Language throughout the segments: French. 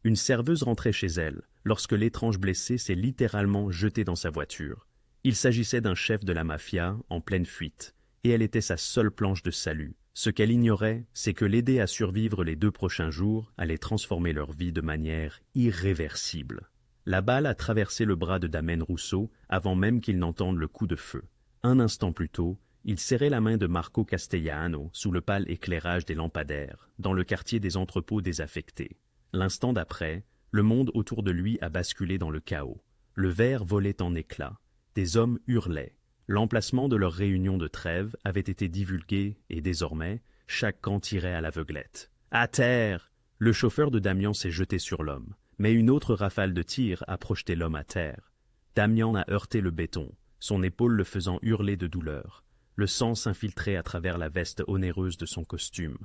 Une serveuse rentrait chez elle, lorsque l'étrange blessé s'est littéralement jeté dans sa voiture. Il s'agissait d'un chef de la mafia en pleine fuite, et elle était sa seule planche de salut. Ce qu'elle ignorait, c'est que l'aider à survivre les 2 prochains jours allait transformer leur vie de manière irréversible. La balle a traversé le bras de Damian Rousseau avant même qu'il n'entende le coup de feu. Un instant plus tôt, il serrait la main de Marco Castellano sous le pâle éclairage des lampadaires, dans le quartier des entrepôts désaffectés. L'instant d'après, le monde autour de lui a basculé dans le chaos. Le verre volait en éclats. Des hommes hurlaient. L'emplacement de leur réunion de trêve avait été divulgué et désormais, chaque camp tirait à l'aveuglette. « À terre !» Le chauffeur de Damian s'est jeté sur l'homme, mais une autre rafale de tirs a projeté l'homme à terre. Damian a heurté le béton, son épaule le faisant hurler de douleur. Le sang s'infiltrait à travers la veste onéreuse de son costume.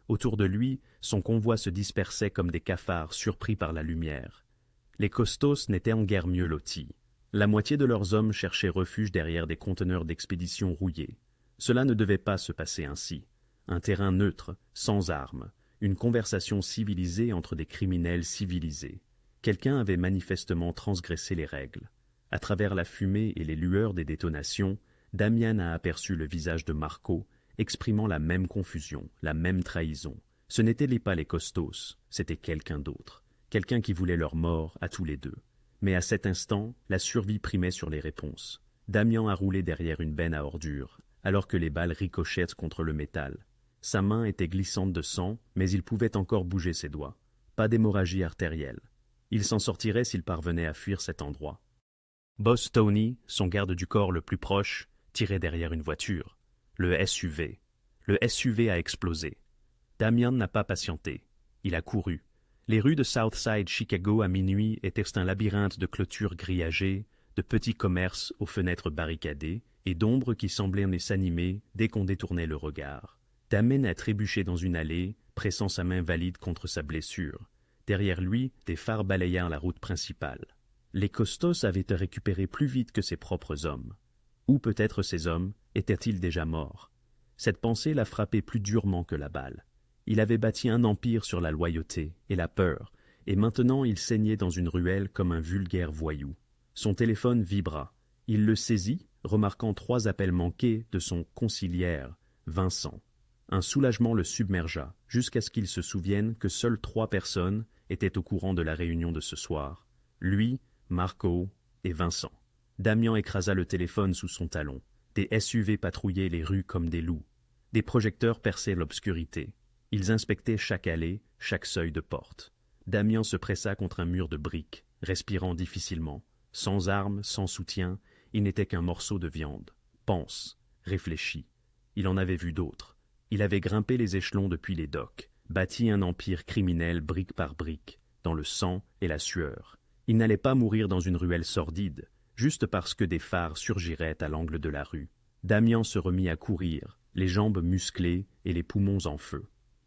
Autour de lui, son convoi se dispersait comme des cafards surpris par la lumière. Les costos n'étaient en guère mieux lotis. La moitié de leurs hommes cherchaient refuge derrière des conteneurs d'expédition rouillés. Cela ne devait pas se passer ainsi. Un terrain neutre, sans armes, une conversation civilisée entre des criminels civilisés. Quelqu'un avait manifestement transgressé les règles. À travers la fumée et les lueurs des détonations, Damian a aperçu le visage de Marco, exprimant la même confusion, la même trahison. Ce n'étaient pas les costos, c'était quelqu'un d'autre. Quelqu'un qui voulait leur mort à tous les deux. Mais à cet instant, la survie primait sur les réponses. Damian a roulé derrière une benne à ordures, alors que les balles ricochettent contre le métal. Sa main était glissante de sang, mais il pouvait encore bouger ses doigts. Pas d'hémorragie artérielle. Il s'en sortirait s'il parvenait à fuir cet endroit. Boss Tony, son garde du corps le plus proche, tirait derrière une voiture. Le SUV. Le SUV a explosé. Damian n'a pas patienté. Il a couru. Les rues de Southside Chicago à minuit étaient un labyrinthe de clôtures grillagées, de petits commerces aux fenêtres barricadées et d'ombres qui semblaient s'animer dès qu'on détournait le regard. Damian a trébuché dans une allée, pressant sa main valide contre sa blessure. Derrière lui, des phares balayèrent la route principale. Les costos avaient été récupérés plus vite que ses propres hommes. Ou peut-être ces hommes étaient-ils déjà morts? Cette pensée l'a frappé plus durement que la balle. Il avait bâti un empire sur la loyauté et la peur, et maintenant il saignait dans une ruelle comme un vulgaire voyou. Son téléphone vibra. Il le saisit, remarquant 3 appels manqués de son conciliaire, Vincent. Un soulagement le submergea, jusqu'à ce qu'il se souvienne que seules 3 personnes étaient au courant de la réunion de ce soir. Lui, Marco et Vincent. Damian écrasa le téléphone sous son talon. Des SUV patrouillaient les rues comme des loups. Des projecteurs perçaient l'obscurité. Ils inspectaient chaque allée, chaque seuil de porte. Damian se pressa contre un mur de briques, respirant difficilement. Sans armes, sans soutien, il n'était qu'un morceau de viande. Pense, réfléchit. Il en avait vu d'autres. Il avait grimpé les échelons depuis les docks, bâti un empire criminel brique par brique, dans le sang et la sueur. Il n'allait pas mourir dans une ruelle sordide, juste parce que des phares surgiraient à l'angle de la rue. Damian se remit à courir, les jambes musclées et les poumons en feu.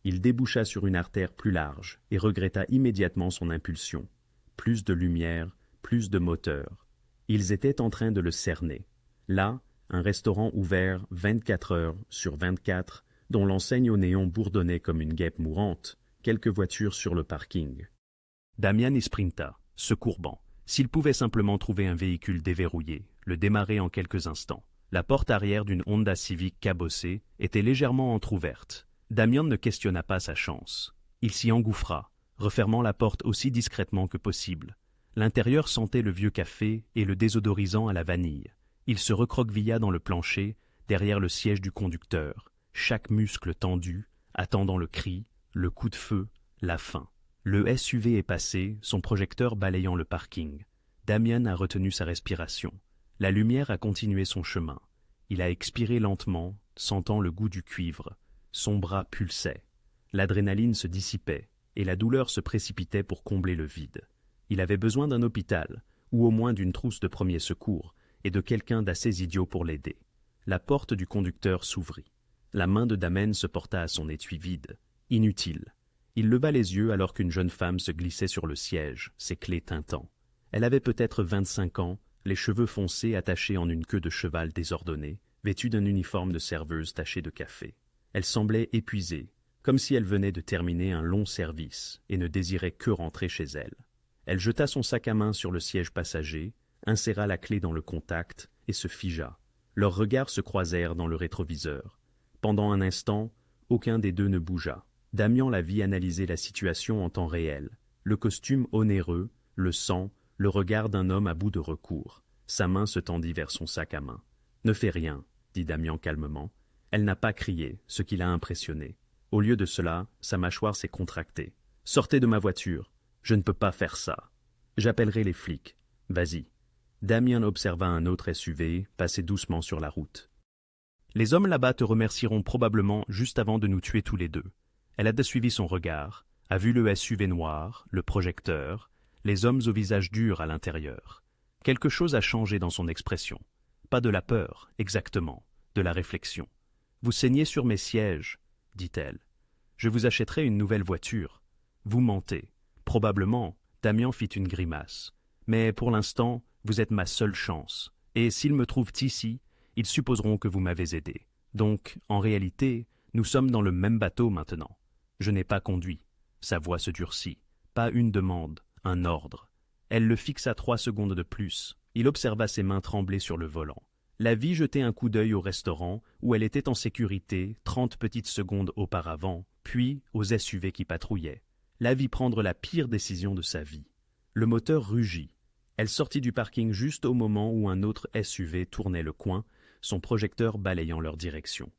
Il déboucha sur une artère plus large et regretta immédiatement son impulsion. Plus de lumière, plus de moteur. Ils étaient en train de le cerner. Là, un restaurant ouvert 24 heures sur 24, dont l'enseigne au néon bourdonnait comme une guêpe mourante, quelques voitures sur le parking. Damian y sprinta, se courbant. S'il pouvait simplement trouver un véhicule déverrouillé, le démarrer en quelques instants. La porte arrière d'une Honda Civic cabossée était légèrement entr'ouverte. Damian ne questionna pas sa chance. Il s'y engouffra, refermant la porte aussi discrètement que possible. L'intérieur sentait le vieux café et le désodorisant à la vanille. Il se recroquevilla dans le plancher, derrière le siège du conducteur, chaque muscle tendu, attendant le cri, le coup de feu, la fin. Le SUV est passé, son projecteur balayant le parking. Damian a retenu sa respiration. La lumière a continué son chemin. Il a expiré lentement, sentant le goût du cuivre. Son bras pulsait. L'adrénaline se dissipait, et la douleur se précipitait pour combler le vide. Il avait besoin d'un hôpital, ou au moins d'une trousse de premier secours, et de quelqu'un d'assez idiot pour l'aider. La porte du conducteur s'ouvrit. La main de Damian se porta à son étui vide. Inutile. Il leva les yeux alors qu'une jeune femme se glissait sur le siège, ses clés tintant. Elle avait peut-être 25 ans, les cheveux foncés attachés en une queue de cheval désordonnée, vêtue d'un uniforme de serveuse taché de café. Elle semblait épuisée, comme si elle venait de terminer un long service et ne désirait que rentrer chez elle. Elle jeta son sac à main sur le siège passager, inséra la clé dans le contact et se figea. Leurs regards se croisèrent dans le rétroviseur. Pendant un instant, aucun des deux ne bougea. Damian la vit analyser la situation en temps réel. Le costume onéreux, le sang, le regard d'un homme à bout de recours. Sa main se tendit vers son sac à main. « Ne fais rien, » dit Damian calmement. Elle n'a pas crié, ce qui l'a impressionné. Au lieu de cela, sa mâchoire s'est contractée. « Sortez de ma voiture. Je ne peux pas faire ça. J'appellerai les flics. Vas-y. » Damian observa un autre SUV passer doucement sur la route. « Les hommes là-bas te remercieront probablement juste avant de nous tuer tous les deux. » Elle a suivi son regard, a vu le SUV noir, le projecteur, les hommes au visage dur à l'intérieur. Quelque chose a changé dans son expression. Pas de la peur, exactement, de la réflexion. « Vous saignez sur mes sièges, » dit-elle. « Je vous achèterai une nouvelle voiture. Vous mentez. » Probablement, Damian fit une grimace. « Mais pour l'instant, vous êtes ma seule chance. Et s'ils me trouvent ici, ils supposeront que vous m'avez aidé. Donc, en réalité, nous sommes dans le même bateau maintenant. Je n'ai pas conduit. » Sa voix se durcit. Pas une demande, un ordre. Elle le fixa 3 secondes de plus. Il observa ses mains trembler sur le volant. La vit jeter un coup d'œil au restaurant où elle était en sécurité 30 petites secondes auparavant, puis aux SUV qui patrouillaient. La vit prendre la pire décision de sa vie. Le moteur rugit. Elle sortit du parking juste au moment où un autre SUV tournait le coin, son projecteur balayant leur direction.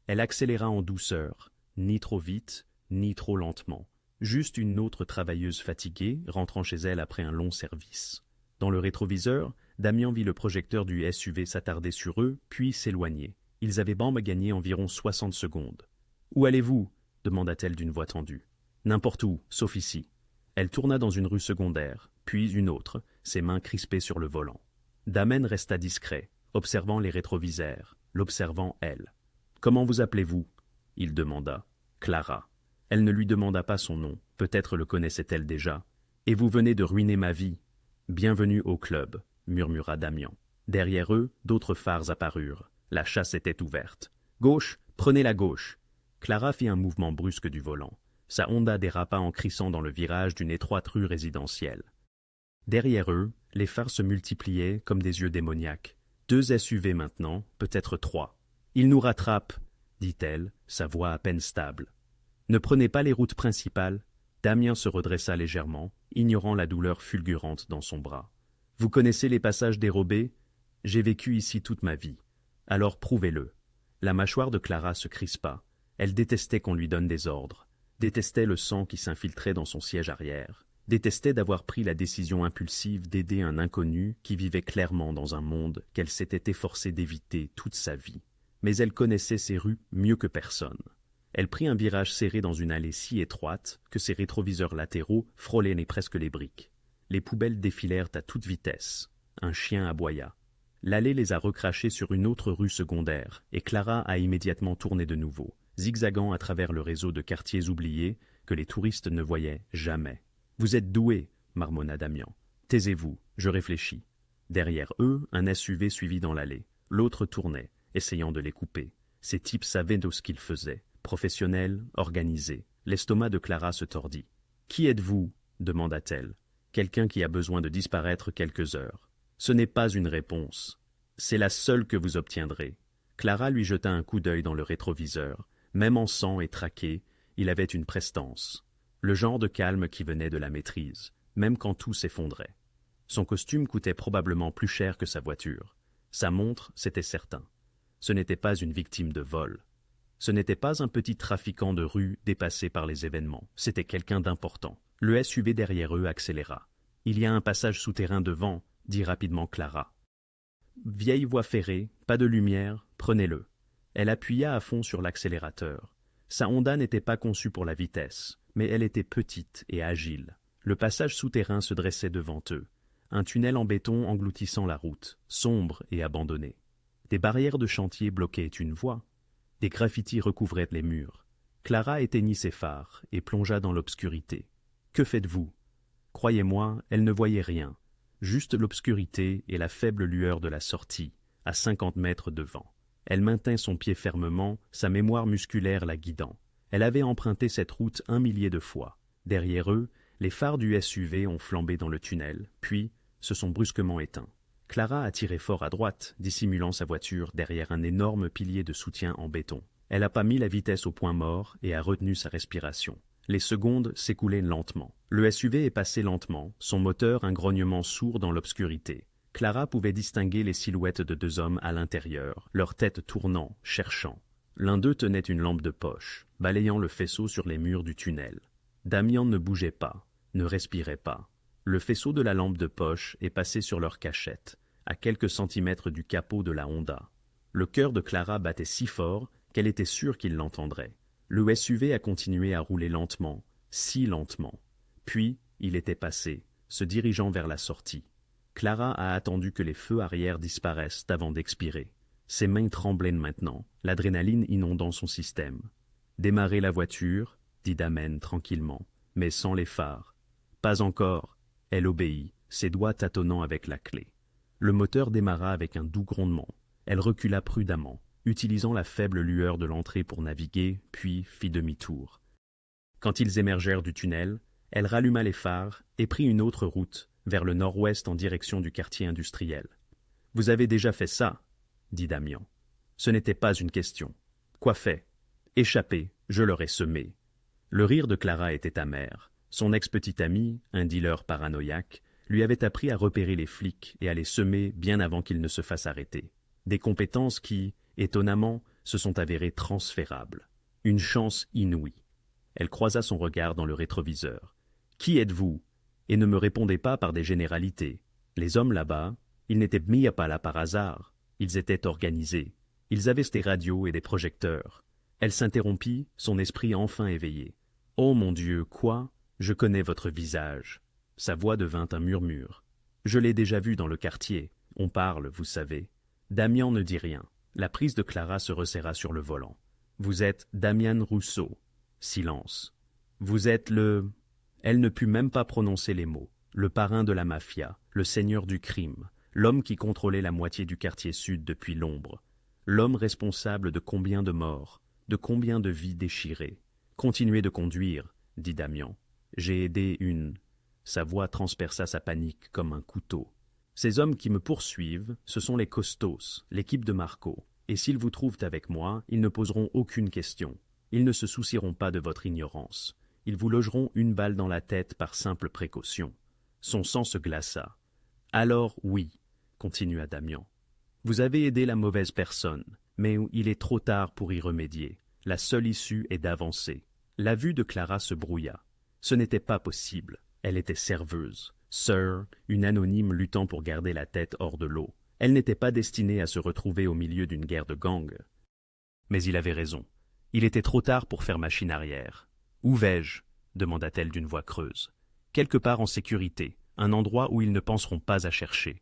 Elle accéléra en douceur, ni trop vite, ni trop lentement. Juste une autre travailleuse fatiguée, rentrant chez elle après un long service. Dans le rétroviseur, Damian vit le projecteur du SUV s'attarder sur eux, puis s'éloigner. Ils avaient gagné environ 60 secondes. « Où allez-vous » demanda-t-elle d'une voix tendue. « N'importe où, sauf ici. » Elle tourna dans une rue secondaire, puis une autre, ses mains crispées sur le volant. Damon resta discret, observant les rétroviseurs, l'observant elle. « Comment vous appelez-vous » il demanda. « Clara. » Elle ne lui demanda pas son nom, peut-être le connaissait-elle déjà. « Et vous venez de ruiner ma vie. »« Bienvenue au club, » murmura Damian. Derrière eux, d'autres phares apparurent. La chasse était ouverte. « Gauche, prenez la gauche !» Clara fit un mouvement brusque du volant. Sa Honda dérapa en crissant dans le virage d'une étroite rue résidentielle. Derrière eux, les phares se multipliaient comme des yeux démoniaques. 2 SUV maintenant, peut-être 3. « Ils nous rattrapent !» dit-elle, sa voix à peine stable. « Ne prenez pas les routes principales. » Damian se redressa légèrement, ignorant la douleur fulgurante dans son bras. « Vous connaissez les passages dérobés ? J'ai vécu ici toute ma vie. Alors prouvez-le. » La mâchoire de Clara se crispa. Elle détestait qu'on lui donne des ordres, détestait le sang qui s'infiltrait dans son siège arrière, détestait d'avoir pris la décision impulsive d'aider un inconnu qui vivait clairement dans un monde qu'elle s'était efforcée d'éviter toute sa vie. Mais elle connaissait ces rues mieux que personne. Elle prit un virage serré dans une allée si étroite que ses rétroviseurs latéraux frôlaient presque les briques. Les poubelles défilèrent à toute vitesse. Un chien aboya. L'allée les a recrachés sur une autre rue secondaire, et Clara a immédiatement tourné de nouveau, zigzagant à travers le réseau de quartiers oubliés que les touristes ne voyaient jamais. « Vous êtes doués, » marmonna Damian. « Taisez-vous, je réfléchis. » Derrière eux, un SUV suivit dans l'allée. L'autre tournait, essayant de les couper. Ces types savaient de ce qu'ils faisaient. Professionnels, organisés. L'estomac de Clara se tordit. « Qui êtes-vous » demanda-t-elle. « Quelqu'un qui a besoin de disparaître quelques heures. » Ce n'est pas une réponse. C'est la seule que vous obtiendrez. Clara lui jeta un coup d'œil dans le rétroviseur. Même en sang et traqué, il avait une prestance. Le genre de calme qui venait de la maîtrise, même quand tout s'effondrait. Son costume coûtait probablement plus cher que sa voiture. Sa montre, c'était certain. Ce n'était pas une victime de vol. Ce n'était pas un petit trafiquant de rue dépassé par les événements. C'était quelqu'un d'important. Le SUV derrière eux accéléra. « Il y a un passage souterrain devant », dit rapidement Clara. « Vieille voie ferrée, pas de lumière, prenez-le. » Elle appuya à fond sur l'accélérateur. Sa Honda n'était pas conçue pour la vitesse, mais elle était petite et agile. Le passage souterrain se dressait devant eux. Un tunnel en béton engloutissant la route, sombre et abandonné. Des barrières de chantier bloquaient une voie. Des graffitis recouvraient les murs. Clara éteignit ses phares et plongea dans l'obscurité. « Que faites-vous » Croyez-moi, elle ne voyait rien. Juste l'obscurité et la faible lueur de la sortie, à 50 mètres devant. Elle maintint son pied fermement, sa mémoire musculaire la guidant. Elle avait emprunté cette route 1 millier de fois. Derrière eux, les phares du SUV ont flambé dans le tunnel, puis se sont brusquement éteints. Clara a tiré fort à droite, dissimulant sa voiture derrière un énorme pilier de soutien en béton. Elle n'a pas mis la vitesse au point mort et a retenu sa respiration. Les secondes s'écoulaient lentement. Le SUV est passé lentement, son moteur un grognement sourd dans l'obscurité. Clara pouvait distinguer les silhouettes de 2 hommes à l'intérieur, leurs têtes tournant, cherchant. L'un d'eux tenait une lampe de poche, balayant le faisceau sur les murs du tunnel. Damian ne bougeait pas, ne respirait pas. Le faisceau de la lampe de poche est passé sur leur cachette, à quelques centimètres du capot de la Honda. Le cœur de Clara battait si fort qu'elle était sûre qu'il l'entendrait. Le SUV a continué à rouler lentement, si lentement. Puis, il était passé, se dirigeant vers la sortie. Clara a attendu que les feux arrière disparaissent avant d'expirer. Ses mains tremblaient maintenant, l'adrénaline inondant son système. « Démarrez la voiture » dit Damen tranquillement, mais sans les phares. « Pas encore » Elle obéit, ses doigts tâtonnant avec la clé. Le moteur démarra avec un doux grondement. Elle recula prudemment, utilisant la faible lueur de l'entrée pour naviguer, puis fit demi-tour. Quand ils émergèrent du tunnel, elle ralluma les phares et prit une autre route, vers le nord-ouest en direction du quartier industriel. « Vous avez déjà fait ça » dit Damian. Ce n'était pas une question. « Quoi fait ?»« Échappé, je l'aurais semé. » Le rire de Clara était amer. Son ex-petit ami, un dealer paranoïaque, lui avait appris à repérer les flics et à les semer bien avant qu'ils ne se fassent arrêter. Des compétences qui, étonnamment, se sont avérées transférables. Une chance inouïe. Elle croisa son regard dans le rétroviseur. « Qui êtes-vous » Et ne me répondez pas par des généralités. Les hommes là-bas, ils n'étaient mis à pas là par hasard. Ils étaient organisés. Ils avaient des radios et des projecteurs. Elle s'interrompit, son esprit enfin éveillé. « Oh mon Dieu, quoi ? Je connais votre visage. » Sa voix devint un murmure. « Je l'ai déjà vu dans le quartier. On parle, vous savez. » Damian ne dit rien. La prise de Clara se resserra sur le volant. « Vous êtes Damian Rousseau. » Silence. « Vous êtes le... » Elle ne put même pas prononcer les mots. Le parrain de la mafia, le seigneur du crime, l'homme qui contrôlait la moitié du quartier sud depuis l'ombre. L'homme responsable de combien de morts, de combien de vies déchirées. « Continuez de conduire, » dit Damian. « J'ai aidé une... » Sa voix transperça sa panique comme un couteau. « Ces hommes qui me poursuivent, ce sont les Costos, l'équipe de Marco. Et s'ils vous trouvent avec moi, ils ne poseront aucune question. Ils ne se soucieront pas de votre ignorance. Ils vous logeront une balle dans la tête par simple précaution. » Son sang se glaça. « Alors oui, » continua Damian. « Vous avez aidé la mauvaise personne, mais il est trop tard pour y remédier. La seule issue est d'avancer. » La vue de Clara se brouilla. Ce n'était pas possible. Elle était serveuse. Sir, une anonyme luttant pour garder la tête hors de l'eau. Elle n'était pas destinée à se retrouver au milieu d'une guerre de gangs. Mais il avait raison. Il était trop tard pour faire machine arrière. « Où vais-je » demanda-t-elle d'une voix creuse. « Quelque part en sécurité, un endroit où ils ne penseront pas à chercher.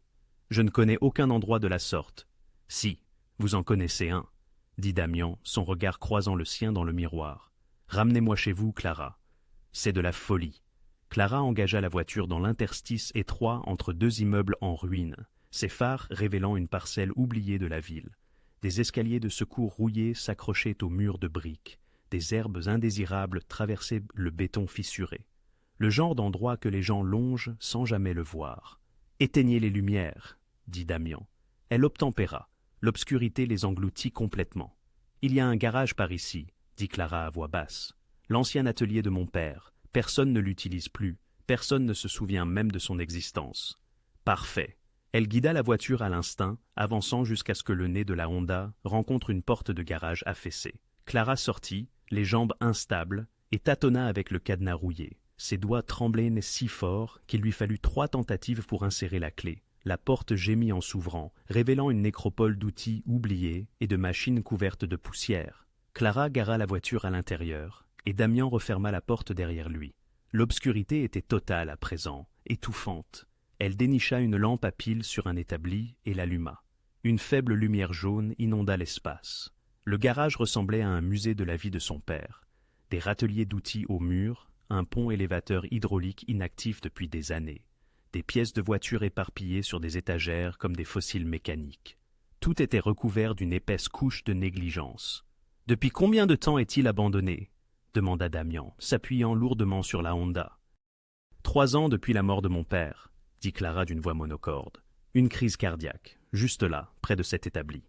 Je ne connais aucun endroit de la sorte. »« Si, vous en connaissez un, » dit Damian, son regard croisant le sien dans le miroir. « Ramenez-moi chez vous, Clara. » C'est de la folie. Clara engagea la voiture dans l'interstice étroit entre 2 immeubles en ruine, ses phares révélant une parcelle oubliée de la ville. Des escaliers de secours rouillés s'accrochaient aux murs de briques. Des herbes indésirables traversaient le béton fissuré. Le genre d'endroit que les gens longent sans jamais le voir. « Éteignez les lumières, » dit Damian. Elle obtempéra. L'obscurité les engloutit complètement. « Il y a un garage par ici, » dit Clara à voix basse. « L'ancien atelier de mon père. Personne ne l'utilise plus. Personne ne se souvient même de son existence. » Parfait. Elle guida la voiture à l'instinct, avançant jusqu'à ce que le nez de la Honda rencontre une porte de garage affaissée. Clara sortit, les jambes instables, et tâtonna avec le cadenas rouillé. Ses doigts tremblaient si fort qu'il lui fallut 3 tentatives pour insérer la clé. La porte gémit en s'ouvrant, révélant une nécropole d'outils oubliés et de machines couvertes de poussière. Clara gara la voiture à l'intérieur, et Damian referma la porte derrière lui. L'obscurité était totale à présent, étouffante. Elle dénicha une lampe à piles sur un établi et l'alluma. Une faible lumière jaune inonda l'espace. Le garage ressemblait à un musée de la vie de son père. Des râteliers d'outils au mur, un pont élévateur hydraulique inactif depuis des années. Des pièces de voitures éparpillées sur des étagères comme des fossiles mécaniques. Tout était recouvert d'une épaisse couche de négligence. « Depuis combien de temps est-il abandonné » demanda Damian, s'appuyant lourdement sur la Honda. 3 ans depuis la mort de mon père, dit Clara d'une voix monocorde. Une crise cardiaque, juste là, près de cet établi.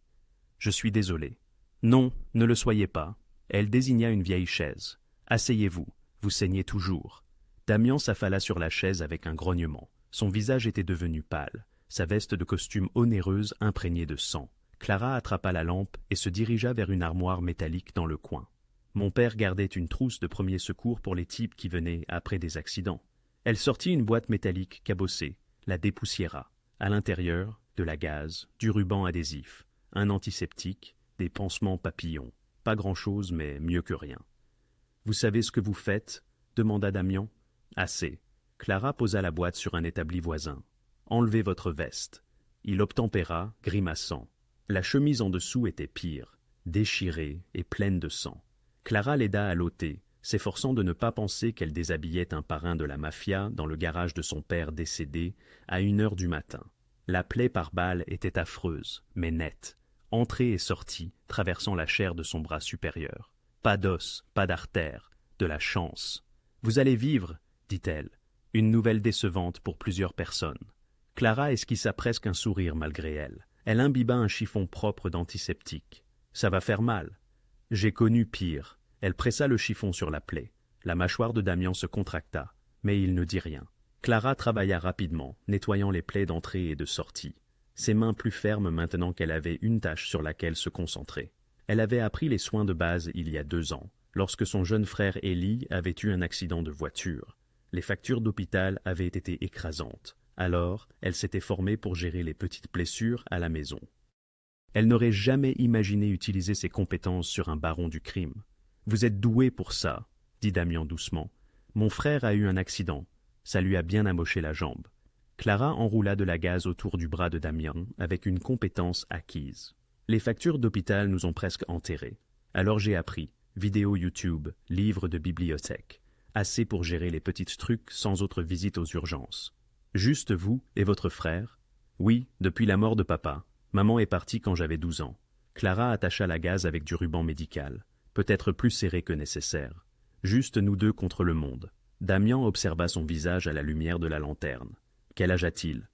Je suis désolé. Non, ne le soyez pas. Elle désigna une vieille chaise. Asseyez-vous, vous saignez toujours. Damian s'affala sur la chaise avec un grognement. Son visage était devenu pâle, sa veste de costume onéreuse imprégnée de sang. Clara attrapa la lampe et se dirigea vers une armoire métallique dans le coin. Mon père gardait une trousse de premiers secours pour les types qui venaient après des accidents. Elle sortit une boîte métallique cabossée, la dépoussiéra. À l'intérieur, de la gaze, du ruban adhésif, un antiseptique, des pansements papillons. Pas grand-chose, mais mieux que rien. « Vous savez ce que vous faites » demanda Damian. « Assez. » Clara posa la boîte sur un établi voisin. « Enlevez votre veste. » Il obtempéra, grimaçant. La chemise en dessous était pire, déchirée et pleine de sang. Clara l'aida à l'ôter, s'efforçant de ne pas penser qu'elle déshabillait un parrain de la mafia dans le garage de son père décédé à 1 heure du matin. La plaie par balle était affreuse, mais nette, entrée et sortie, traversant la chair de son bras supérieur. Pas d'os, pas d'artère, de la chance. « Vous allez vivre, dit-elle, une nouvelle décevante pour plusieurs personnes. » Clara esquissa presque un sourire malgré elle. Elle imbiba un chiffon propre d'antiseptique. « Ça va faire mal. » « J'ai connu pire. » Elle pressa le chiffon sur la plaie. La mâchoire de Damian se contracta, mais il ne dit rien. Clara travailla rapidement, nettoyant les plaies d'entrée et de sortie. Ses mains plus fermes maintenant qu'elle avait une tâche sur laquelle se concentrer. Elle avait appris les soins de base il y a 2 ans, lorsque son jeune frère Ellie avait eu un accident de voiture. Les factures d'hôpital avaient été écrasantes. Alors, elle s'était formée pour gérer les petites blessures à la maison. Elle n'aurait jamais imaginé utiliser ses compétences sur un baron du crime. « Vous êtes doué pour ça, » dit Damian doucement. « Mon frère a eu un accident. Ça lui a bien amoché la jambe. » Clara enroula de la gaze autour du bras de Damian avec une compétence acquise. « Les factures d'hôpital nous ont presque enterrés. Alors j'ai appris. Vidéos YouTube, livres de bibliothèque. Assez pour gérer les petites trucs sans autre visite aux urgences. Juste vous et votre frère ? Oui, depuis la mort de papa. Maman est partie quand j'avais 12 ans. Clara attacha la gaze avec du ruban médical, peut-être plus serré que nécessaire. Juste nous deux contre le monde. Damian observa son visage à la lumière de la lanterne. Quel âge a-t-il ?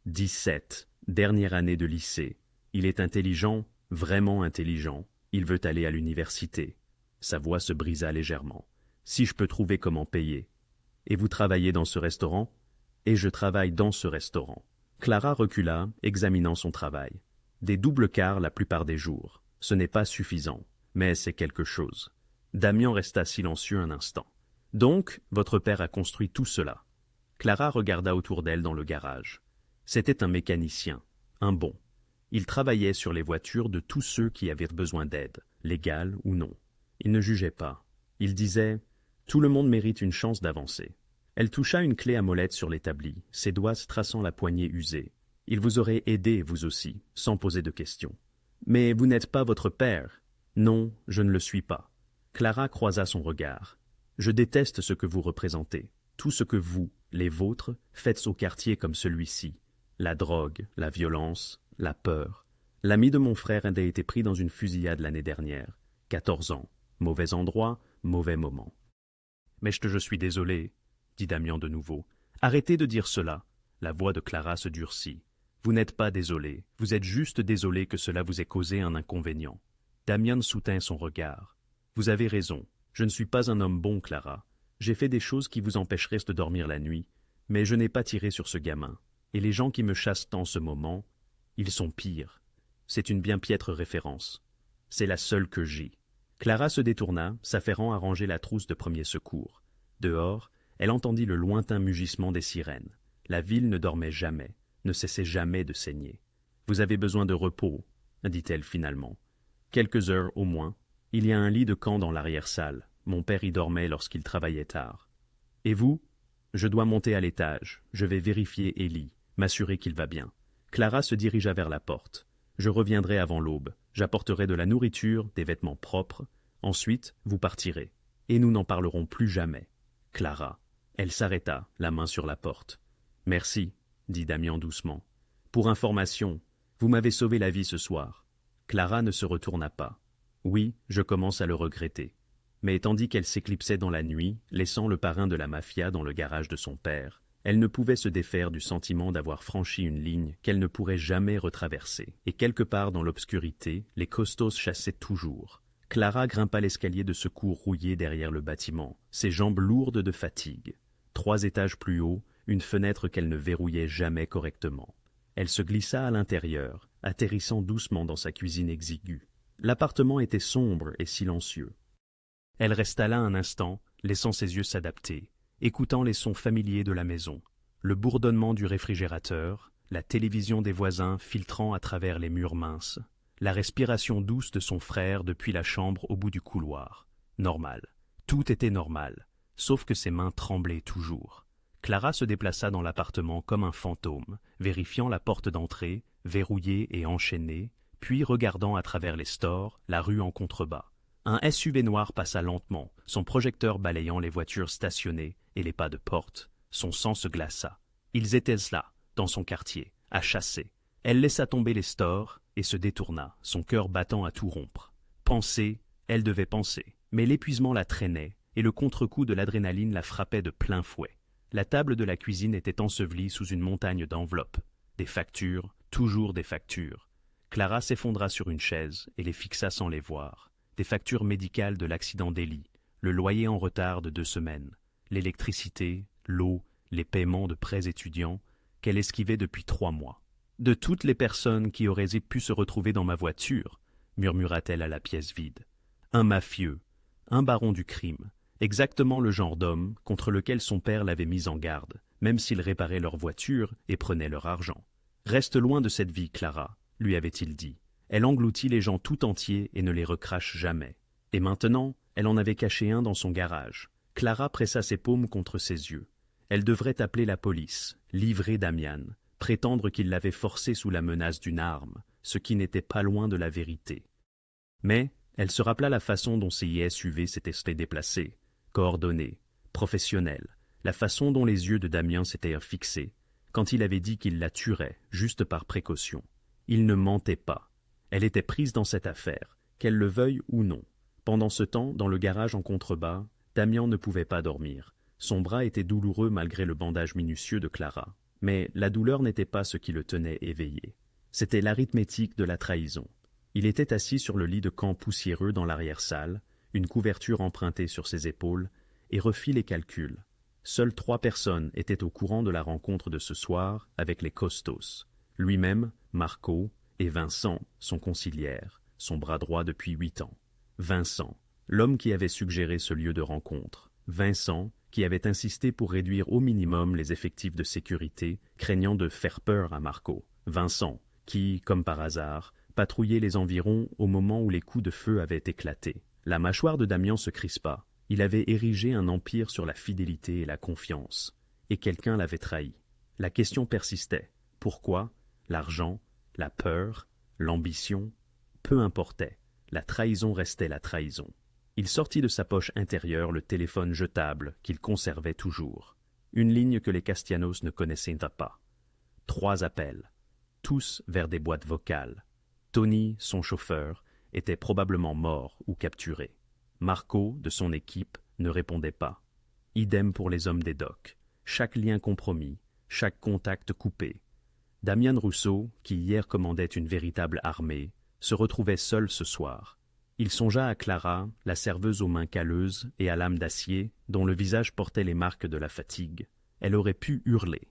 17. Dernière année de lycée. Il est intelligent, vraiment intelligent. Il veut aller à l'université. Sa voix se brisa légèrement. Si je peux trouver comment payer. Et vous travaillez dans ce restaurant ? Et je travaille dans ce restaurant. Clara recula, examinant son travail. Des doubles quarts la plupart des jours. Ce n'est pas suffisant, mais c'est quelque chose. Damian resta silencieux un instant. Donc, votre père a construit tout cela. Clara regarda autour d'elle dans le garage. C'était un mécanicien, un bon. Il travaillait sur les voitures de tous ceux qui avaient besoin d'aide, légale ou non. Il ne jugeait pas. Il disait « Tout le monde mérite une chance d'avancer. » Elle toucha une clé à molette sur l'établi, ses doigts traçant la poignée usée. « Il vous aurait aidé, vous aussi, sans poser de questions. »« Mais vous n'êtes pas votre père. »« Non, je ne le suis pas. » Clara croisa son regard. « Je déteste ce que vous représentez, tout ce que vous, les vôtres, faites au quartier comme celui-ci. La drogue, la violence, la peur. L'ami de mon frère a été pris dans une fusillade l'année dernière. 14 ans. Mauvais endroit, mauvais moment. »« Mais je suis désolé, » dit Damian de nouveau. « Arrêtez de dire cela. » La voix de Clara se durcit. « Vous n'êtes pas désolé. Vous êtes juste désolé que cela vous ait causé un inconvénient. » Damian soutint son regard. « Vous avez raison. Je ne suis pas un homme bon, Clara. J'ai fait des choses qui vous empêcheraient de dormir la nuit, mais je n'ai pas tiré sur ce gamin. Et les gens qui me chassent en ce moment, ils sont pires. C'est une bien piètre référence. C'est la seule que j'ai. » Clara se détourna, s'affairant à ranger la trousse de premiers secours. Dehors, elle entendit le lointain mugissement des sirènes. La ville ne dormait jamais, ne cessait jamais de saigner. « Vous avez besoin de repos, » dit-elle finalement. « Quelques heures au moins. Il y a un lit de camp dans l'arrière-salle. Mon père y dormait lorsqu'il travaillait tard. Et vous ? Je dois monter à l'étage. Je vais vérifier Ellie, m'assurer qu'il va bien. » Clara se dirigea vers la porte. « Je reviendrai avant l'aube. J'apporterai de la nourriture, des vêtements propres. Ensuite, vous partirez. Et nous n'en parlerons plus jamais. Clara. » Elle s'arrêta, la main sur la porte. « Merci, » dit Damian doucement. « Pour information, vous m'avez sauvé la vie ce soir. » Clara ne se retourna pas. « Oui, je commence à le regretter. » Mais tandis qu'elle s'éclipsait dans la nuit, laissant le parrain de la mafia dans le garage de son père, elle ne pouvait se défaire du sentiment d'avoir franchi une ligne qu'elle ne pourrait jamais retraverser. Et quelque part dans l'obscurité, les costos chassaient toujours. Clara grimpa l'escalier de secours rouillé derrière le bâtiment, ses jambes lourdes de fatigue. 3 étages plus haut, une fenêtre qu'elle ne verrouillait jamais correctement. Elle se glissa à l'intérieur, atterrissant doucement dans sa cuisine exiguë. L'appartement était sombre et silencieux. Elle resta là un instant, laissant ses yeux s'adapter, écoutant les sons familiers de la maison, le bourdonnement du réfrigérateur, la télévision des voisins filtrant à travers les murs minces, la respiration douce de son frère depuis la chambre au bout du couloir. Normal. Tout était normal, sauf que ses mains tremblaient toujours. Clara se déplaça dans l'appartement comme un fantôme, vérifiant la porte d'entrée, verrouillée et enchaînée, puis regardant à travers les stores, la rue en contrebas. Un SUV noir passa lentement, son projecteur balayant les voitures stationnées et les pas de porte. Son sang se glaça. Ils étaient là, dans son quartier, à chasser. Elle laissa tomber les stores et se détourna, son cœur battant à tout rompre. Penser, elle devait penser. Mais l'épuisement la traînait, et le contre-coup de l'adrénaline la frappait de plein fouet. La table de la cuisine était ensevelie sous une montagne d'enveloppes. Des factures, toujours des factures. Clara s'effondra sur une chaise et les fixa sans les voir. Des factures médicales de l'accident d'Ellie, le loyer en retard de 2 semaines, l'électricité, l'eau, les paiements de prêts étudiants qu'elle esquivait depuis 3 mois. « De toutes les personnes qui auraient pu se retrouver dans ma voiture, murmura-t-elle à la pièce vide. Un mafieux, un baron du crime, exactement le genre d'homme contre lequel son père l'avait mis en garde, même s'il réparait leur voiture et prenait leur argent. Reste loin de cette vie, Clara, lui avait-il dit. Elle engloutit les gens tout entiers et ne les recrache jamais. Et maintenant, elle en avait caché un dans son garage. Clara pressa ses paumes contre ses yeux. Elle devrait appeler la police, livrer Damian, prétendre qu'il l'avait forcée sous la menace d'une arme, ce qui n'était pas loin de la vérité. Mais elle se rappela la façon dont ses SUV s'étaient déplacés, coordonnés, professionnels, la façon dont les yeux de Damien s'étaient fixés, quand il avait dit qu'il la tuerait, juste par précaution. Il ne mentait pas. Elle était prise dans cette affaire, qu'elle le veuille ou non. Pendant ce temps, dans le garage en contrebas, Damien ne pouvait pas dormir. Son bras était douloureux malgré le bandage minutieux de Clara. Mais la douleur n'était pas ce qui le tenait éveillé. C'était l'arithmétique de la trahison. Il était assis sur le lit de camp poussiéreux dans l'arrière-salle, une couverture empruntée sur ses épaules, et refit les calculs. Seules 3 personnes étaient au courant de la rencontre de ce soir avec les Costos. Lui-même, Marco, et Vincent, son conciliaire, son bras droit depuis 8 ans. Vincent, l'homme qui avait suggéré ce lieu de rencontre. Vincent, qui avait insisté pour réduire au minimum les effectifs de sécurité, craignant de faire peur à Marco. Vincent, qui, comme par hasard, patrouillait les environs au moment où les coups de feu avaient éclaté. La mâchoire de Damien se crispa. Il avait érigé un empire sur la fidélité et la confiance. Et quelqu'un l'avait trahi. La question persistait. Pourquoi? L'argent? La peur, l'ambition, peu importait, la trahison restait la trahison. Il sortit de sa poche intérieure le téléphone jetable qu'il conservait toujours. Une ligne que les Castellanos ne connaissaient pas. 3 appels, tous vers des boîtes vocales. Tony, son chauffeur, était probablement mort ou capturé. Marco, de son équipe, ne répondait pas. Idem pour les hommes des docks. Chaque lien compromis, chaque contact coupé. Damian Rousseau, qui hier commandait une véritable armée, se retrouvait seul ce soir. Il songea à Clara, la serveuse aux mains calleuses et à l'âme d'acier, dont le visage portait les marques de la fatigue. Elle aurait pu hurler.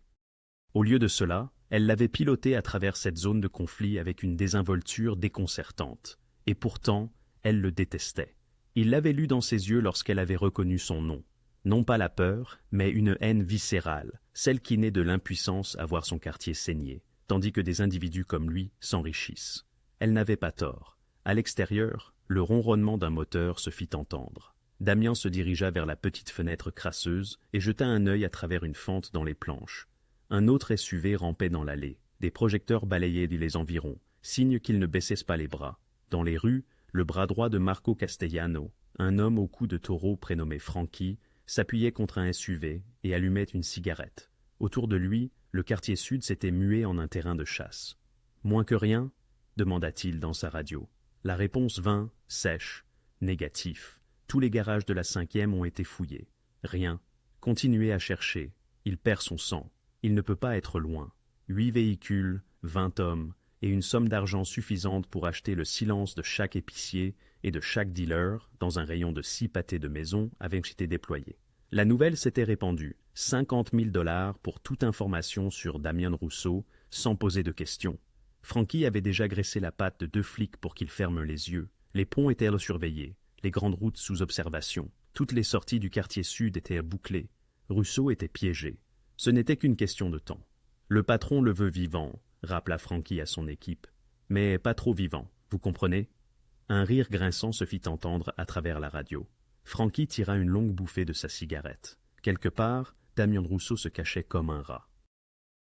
Au lieu de cela, elle l'avait piloté à travers cette zone de conflit avec une désinvolture déconcertante. Et pourtant, elle le détestait. Il l'avait lu dans ses yeux lorsqu'elle avait reconnu son nom. Non pas la peur, mais une haine viscérale, celle qui naît de l'impuissance à voir son quartier saigner, tandis que des individus comme lui s'enrichissent. Elle n'avait pas tort. À l'extérieur, le ronronnement d'un moteur se fit entendre. Damien se dirigea vers la petite fenêtre crasseuse et jeta un œil à travers une fente dans les planches. Un autre SUV rampait dans l'allée. Des projecteurs balayaient les environs, signe qu'il ne baissait pas les bras. Dans les rues, le bras droit de Marco Castellano, un homme au cou de taureau prénommé Frankie, s'appuyait contre un SUV et allumait une cigarette. Autour de lui, le quartier sud s'était mué en un terrain de chasse. « Moins que rien ?» demanda-t-il dans sa radio. La réponse vint, sèche, négatif. Tous les garages de la 5e ont été fouillés. Rien. Continuez à chercher. Il perd son sang. Il ne peut pas être loin. 8 véhicules, 20 hommes, et une somme d'argent suffisante pour acheter le silence de chaque épicier et de chaque dealer dans un rayon de 6 pâtés de maison avaient été déployés. La nouvelle s'était répandue. 50 000 $ pour toute information sur Damian Rousseau, sans poser de questions. Frankie avait déjà graissé la patte de 2 flics pour qu'ils ferment les yeux. Les ponts étaient surveillés, les grandes routes sous observation. Toutes les sorties du quartier sud étaient bouclées. Rousseau était piégé. Ce n'était qu'une question de temps. Le patron le veut vivant, rappela Frankie à son équipe. Mais pas trop vivant, vous comprenez? Un rire grinçant se fit entendre à travers la radio. Frankie tira une longue bouffée de sa cigarette. Quelque part, Damian Rousseau se cachait comme un rat.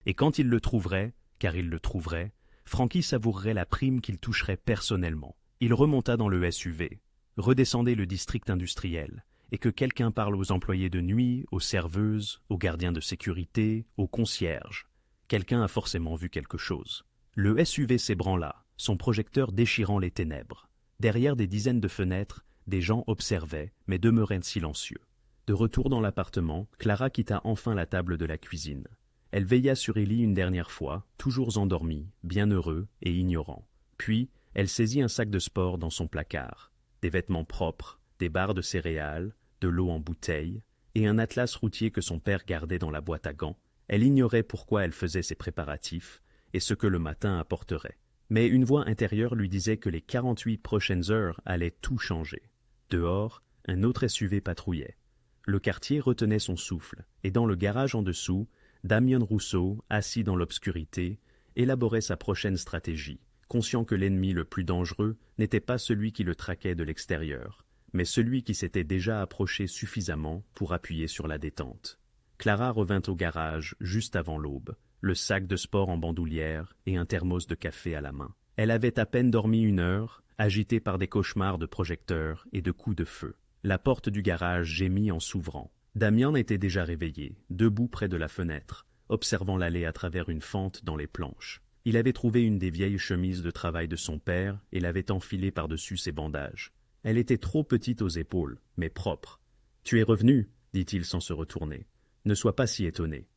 Et quand il le trouverait, car il le trouverait, Frankie savourerait la prime qu'il toucherait personnellement. Il remonta dans le SUV, redescendait le district industriel, et que quelqu'un parle aux employés de nuit, aux serveuses, aux gardiens de sécurité, aux concierges. Quelqu'un a forcément vu quelque chose. Le SUV s'ébranla, son projecteur déchirant les ténèbres. Derrière des dizaines de fenêtres, des gens observaient, mais demeuraient silencieux. De retour dans l'appartement, Clara quitta enfin la table de la cuisine. Elle veilla sur Élie une dernière fois, toujours endormi, bienheureux et ignorant. Puis, elle saisit un sac de sport dans son placard, des vêtements propres, des barres de céréales, de l'eau en bouteille, et un atlas routier que son père gardait dans la boîte à gants. Elle ignorait pourquoi elle faisait ces préparatifs, et ce que le matin apporterait. Mais une voix intérieure lui disait que les 48 prochaines heures allaient tout changer. Dehors, un autre SUV patrouillait. Le quartier retenait son souffle, et dans le garage en dessous, Damian Rousseau, assis dans l'obscurité, élaborait sa prochaine stratégie, conscient que l'ennemi le plus dangereux n'était pas celui qui le traquait de l'extérieur, mais celui qui s'était déjà approché suffisamment pour appuyer sur la détente. Clara revint au garage juste avant l'aube, le sac de sport en bandoulière et un thermos de café à la main. Elle avait à peine dormi 1 heure, agitée par des cauchemars de projecteurs et de coups de feu. La porte du garage gémit en s'ouvrant. Damian était déjà réveillé, debout près de la fenêtre, observant l'allée à travers une fente dans les planches. Il avait trouvé une des vieilles chemises de travail de son père et l'avait enfilée par-dessus ses bandages. Elle était trop petite aux épaules, mais propre. « Tu es revenu » dit-il sans se retourner. « Ne sois pas si étonné. »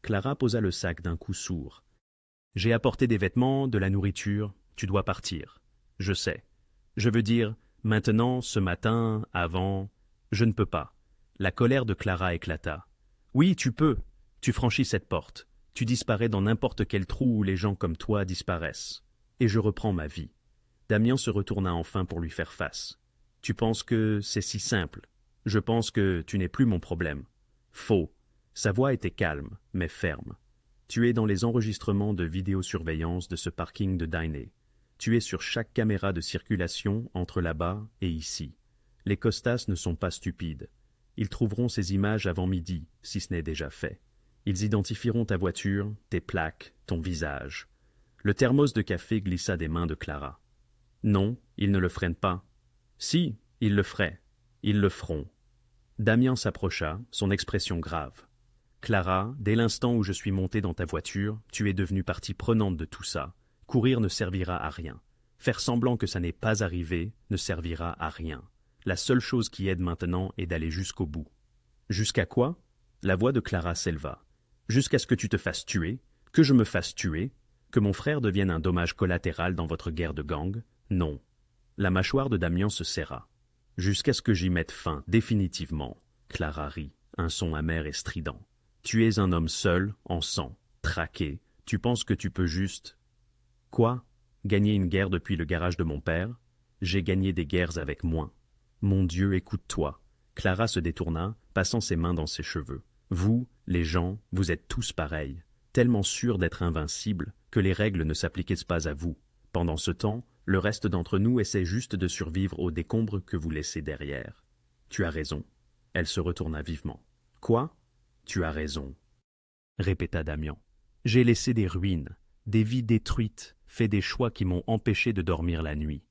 Clara posa le sac d'un coup sourd. « J'ai apporté des vêtements, de la nourriture. Tu dois partir. Je sais. Je veux dire, maintenant, ce matin, avant... Je ne peux pas. » La colère de Clara éclata. « Oui, tu peux. Tu franchis cette porte. Tu disparais dans n'importe quel trou où les gens comme toi disparaissent. Et je reprends ma vie. » Damian se retourna enfin pour lui faire face. « Tu penses que c'est si simple. Je pense que tu n'es plus mon problème. » Faux. Sa voix était calme, mais ferme. « Tu es dans les enregistrements de vidéosurveillance de ce parking de Diney. Tu es sur chaque caméra de circulation entre là-bas et ici. Les costas ne sont pas stupides. Ils trouveront ces images avant midi, si ce n'est déjà fait. Ils identifieront ta voiture, tes plaques, ton visage. » Le thermos de café glissa des mains de Clara. « Non, ils ne le feraient pas. »« Si, ils le feraient. Ils le feront. » Damian s'approcha, son expression grave. « Clara, dès l'instant où je suis monté dans ta voiture, tu es devenue partie prenante de tout ça. Courir ne servira à rien. Faire semblant que ça n'est pas arrivé ne servira à rien. La seule chose qui aide maintenant est d'aller jusqu'au bout. » « Jusqu'à quoi ?» La voix de Clara s'éleva. « Jusqu'à ce que tu te fasses tuer, que je me fasse tuer, que mon frère devienne un dommage collatéral dans votre guerre de gang? Non. » La mâchoire de Damian se serra. « Jusqu'à ce que j'y mette fin, définitivement. » Clara rit, un son amer et strident. « Tu es un homme seul, en sang, traqué. Tu penses que tu peux juste... » « Quoi? Gagner une guerre depuis le garage de mon père? J'ai gagné des guerres avec moins. Mon Dieu, écoute-toi. » Clara se détourna, passant ses mains dans ses cheveux. « Vous, les gens, vous êtes tous pareils, tellement sûrs d'être invincibles que les règles ne s'appliquaient pas à vous. Pendant ce temps, le reste d'entre nous essaie juste de survivre aux décombres que vous laissez derrière. Tu as raison. » Elle se retourna vivement. « Quoi? Tu as raison, » répéta Damian. « J'ai laissé des ruines, des vies détruites, fait des choix qui m'ont empêché de dormir la nuit. »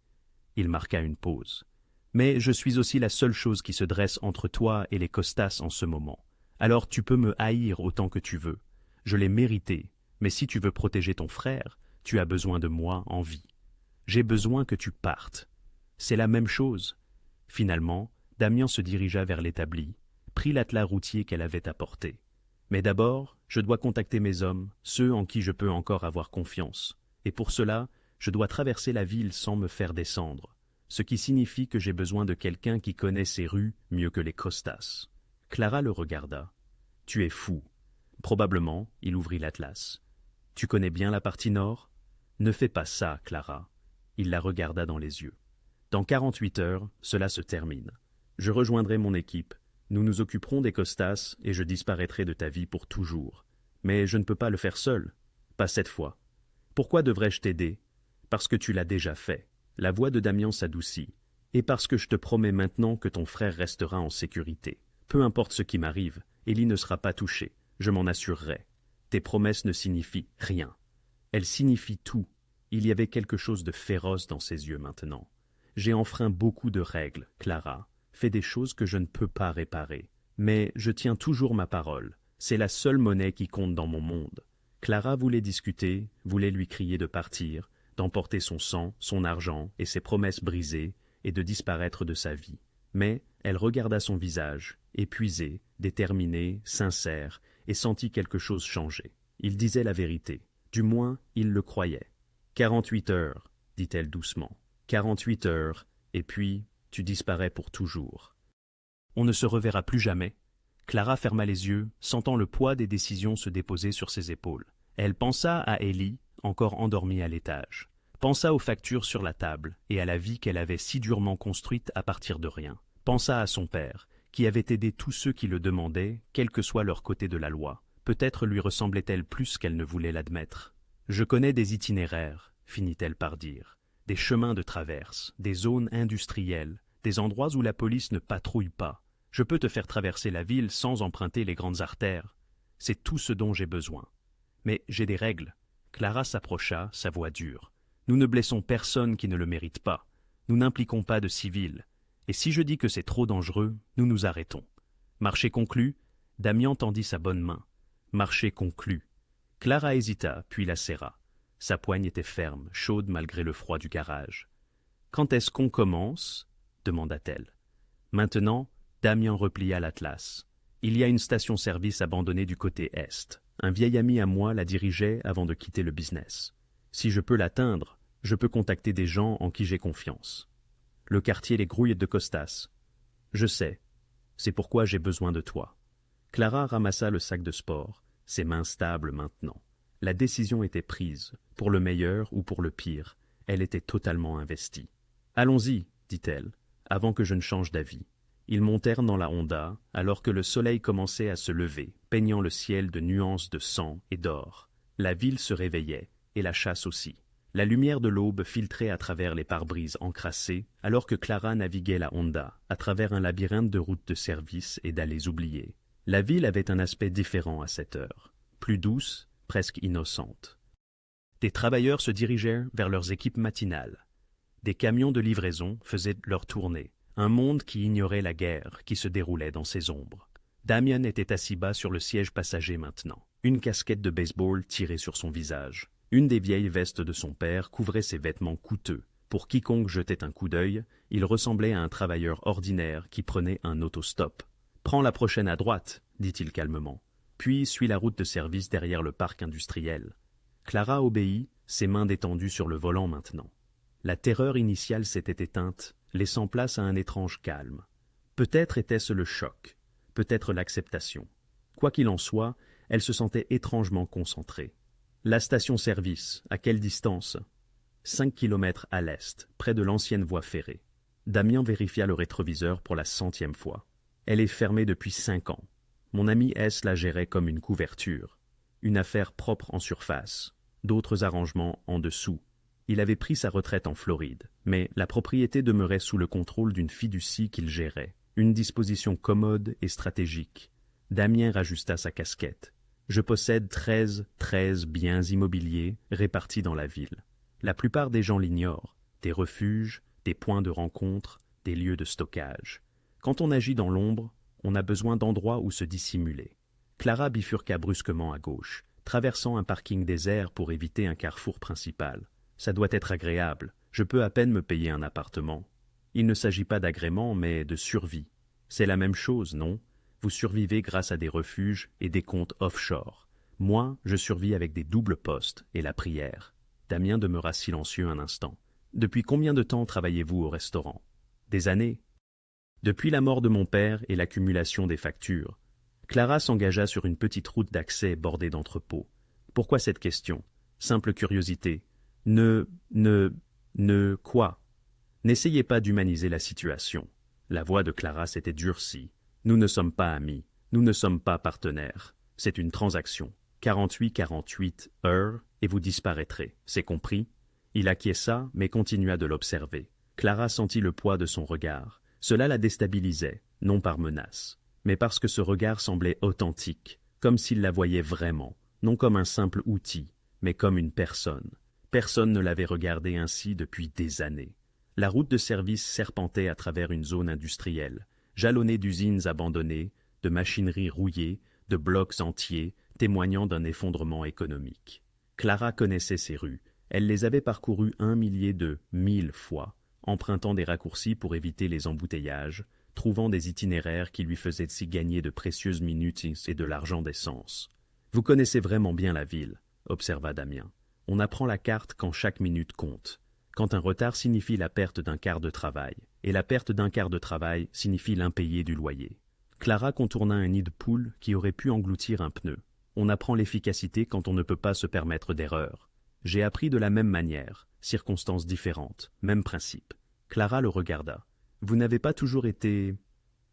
Il marqua une pause. « Mais je suis aussi la seule chose qui se dresse entre toi et les costas en ce moment. Alors tu peux me haïr autant que tu veux. Je l'ai mérité, mais si tu veux protéger ton frère, tu as besoin de moi en vie. J'ai besoin que tu partes. C'est la même chose. » Finalement, Damien se dirigea vers l'établi, prit l'attelage routier qu'elle avait apporté. Mais d'abord, je dois contacter mes hommes, ceux en qui je peux encore avoir confiance. Et pour cela, je dois traverser la ville sans me faire descendre, ce qui signifie que j'ai besoin de quelqu'un qui connaît ces rues mieux que les Costas. Clara le regarda. « Tu es fou. » Probablement, il ouvrit l'atlas. « Tu connais bien la partie nord ? » « Ne fais pas ça, Clara. » Il la regarda dans les yeux. « Dans 48 heures, cela se termine. Je rejoindrai mon équipe. Nous nous occuperons des Costas et je disparaîtrai de ta vie pour toujours. Mais je ne peux pas le faire seul. Pas cette fois. Pourquoi devrais-je t'aider ? Parce que tu l'as déjà fait. » La voix de Damien s'adoucit. « Et parce que je te promets maintenant que ton frère restera en sécurité. Peu importe ce qui m'arrive, Ellie ne sera pas touchée. Je m'en assurerai. Tes promesses ne signifient rien. » Elles signifient tout. Il y avait quelque chose de féroce dans ses yeux maintenant. « J'ai enfreint beaucoup de règles, Clara, fait des choses que je ne peux pas réparer. Mais je tiens toujours ma parole. C'est la seule monnaie qui compte dans mon monde. » Clara voulait discuter, voulait lui crier de partir, d'emporter son sang, son argent et ses promesses brisées, et de disparaître de sa vie. Mais elle regarda son visage, épuisé, déterminé, sincère, et sentit quelque chose changer. Il disait la vérité. Du moins, il le croyait. « 48 heures, dit-elle doucement. 48 heures, et puis tu disparais pour toujours. On ne se reverra plus jamais. » Clara ferma les yeux, sentant le poids des décisions se déposer sur ses épaules. Elle pensa à Ellie, encore endormie à l'étage. Pensa aux factures sur la table et à la vie qu'elle avait si durement construite à partir de rien. Pensa à son père, qui avait aidé tous ceux qui le demandaient, quel que soit leur côté de la loi. Peut-être lui ressemblait-elle plus qu'elle ne voulait l'admettre. « Je connais des itinéraires, » finit-elle par dire, « des chemins de traverse, des zones industrielles, des endroits où la police ne patrouille pas. Je peux te faire traverser la ville sans emprunter les grandes artères. C'est tout ce dont j'ai besoin. Mais j'ai des règles. » Clara s'approcha, sa voix dure. « Nous ne blessons personne qui ne le mérite pas. Nous n'impliquons pas de civils. Et si je dis que c'est trop dangereux, nous nous arrêtons. » Marché conclu, Damien tendit sa bonne main. Marché conclu. Clara hésita, puis la serra. Sa poigne était ferme, chaude malgré le froid du garage. « Quand est-ce qu'on commence ?» demanda-t-elle. Maintenant, Damien replia l'atlas. Il y a une station-service abandonnée du côté est. Un vieil ami à moi la dirigeait avant de quitter le business. Si je peux l'atteindre, je peux contacter des gens en qui j'ai confiance. Le quartier Les Grouilles de Costas. Je sais. C'est pourquoi j'ai besoin de toi. Clara ramassa le sac de sport, ses mains stables maintenant. La décision était prise, pour le meilleur ou pour le pire. Elle était totalement investie. « Allons-y, dit-elle, avant que je ne change d'avis. » Ils montèrent dans la Honda, alors que le soleil commençait à se lever, peignant le ciel de nuances de sang et d'or. La ville se réveillait, et la chasse aussi. La lumière de l'aube filtrait à travers les pare-brises encrassés, alors que Clara naviguait la Honda, à travers un labyrinthe de routes de service et d'allées oubliées. La ville avait un aspect différent à cette heure, plus douce, presque innocente. Des travailleurs se dirigèrent vers leurs équipes matinales. Des camions de livraison faisaient leur tournée. Un monde qui ignorait la guerre qui se déroulait dans ses ombres. Damien était assis bas sur le siège passager maintenant, une casquette de baseball tirée sur son visage. Une des vieilles vestes de son père couvrait ses vêtements coûteux. Pour quiconque jetait un coup d'œil, il ressemblait à un travailleur ordinaire qui prenait un autostop. « Prends la prochaine à droite, » dit-il calmement, puis suit la route de service derrière le parc industriel. Clara obéit, ses mains détendues sur le volant maintenant. La terreur initiale s'était éteinte, laissant place à un étrange calme. Peut-être était-ce le choc, peut-être l'acceptation. Quoi qu'il en soit, elle se sentait étrangement concentrée. La station-service, à quelle distance ? 5 kilomètres à l'est, près de l'ancienne voie ferrée. Damien vérifia le rétroviseur pour la 100e fois. Elle est fermée depuis 5 ans. Mon ami S la gérait comme une couverture. Une affaire propre en surface, d'autres arrangements en dessous. Il avait pris sa retraite en Floride, mais la propriété demeurait sous le contrôle d'une fiducie qu'il gérait. Une disposition commode et stratégique. Damien rajusta sa casquette. Je possède 13 biens immobiliers répartis dans la ville. La plupart des gens l'ignorent. Des refuges, des points de rencontre, des lieux de stockage. Quand on agit dans l'ombre, on a besoin d'endroits où se dissimuler. Clara bifurqua brusquement à gauche, traversant un parking désert pour éviter un carrefour principal. Ça doit être agréable. Je peux à peine me payer un appartement. Il ne s'agit pas d'agrément, mais de survie. C'est la même chose, non? Vous survivez grâce à des refuges et des comptes offshore. Moi, je survis avec des doubles postes et la prière. Damien demeura silencieux un instant. Depuis combien de temps travaillez-vous au restaurant? Des années. Depuis la mort de mon père et l'accumulation des factures. Clara s'engagea sur une petite route d'accès bordée d'entrepôts. Pourquoi cette question? Simple curiosité. Quoi? N'essayez pas d'humaniser la situation. La voix de Clara s'était durcie. Nous ne sommes pas amis. Nous ne sommes pas partenaires. C'est une transaction. 48 heures et vous disparaîtrez. C'est compris? Il acquiesça, mais continua de l'observer. Clara sentit le poids de son regard. Cela la déstabilisait, non par menace, mais parce que ce regard semblait authentique, comme s'il la voyait vraiment, non comme un simple outil, mais comme une personne. Personne ne l'avait regardée ainsi depuis des années. La route de service serpentait à travers une zone industrielle, jalonnée d'usines abandonnées, de machineries rouillées, de blocs entiers, témoignant d'un effondrement économique. Clara connaissait ces rues. Elle les avait parcourues 1000 fois, empruntant des raccourcis pour éviter les embouteillages, trouvant des itinéraires qui lui faisaient s'y gagner de précieuses minutes et de l'argent d'essence. « Vous connaissez vraiment bien la ville, » observa Damien. « On apprend la carte quand chaque minute compte, quand un retard signifie la perte d'un quart de travail, et la perte d'un quart de travail signifie l'impayé du loyer. » Clara contourna un nid de poule qui aurait pu engloutir un pneu. On apprend l'efficacité quand on ne peut pas se permettre d'erreur. J'ai appris de la même manière, circonstances différentes, même principe. Clara le regarda. Vous n'avez pas toujours été...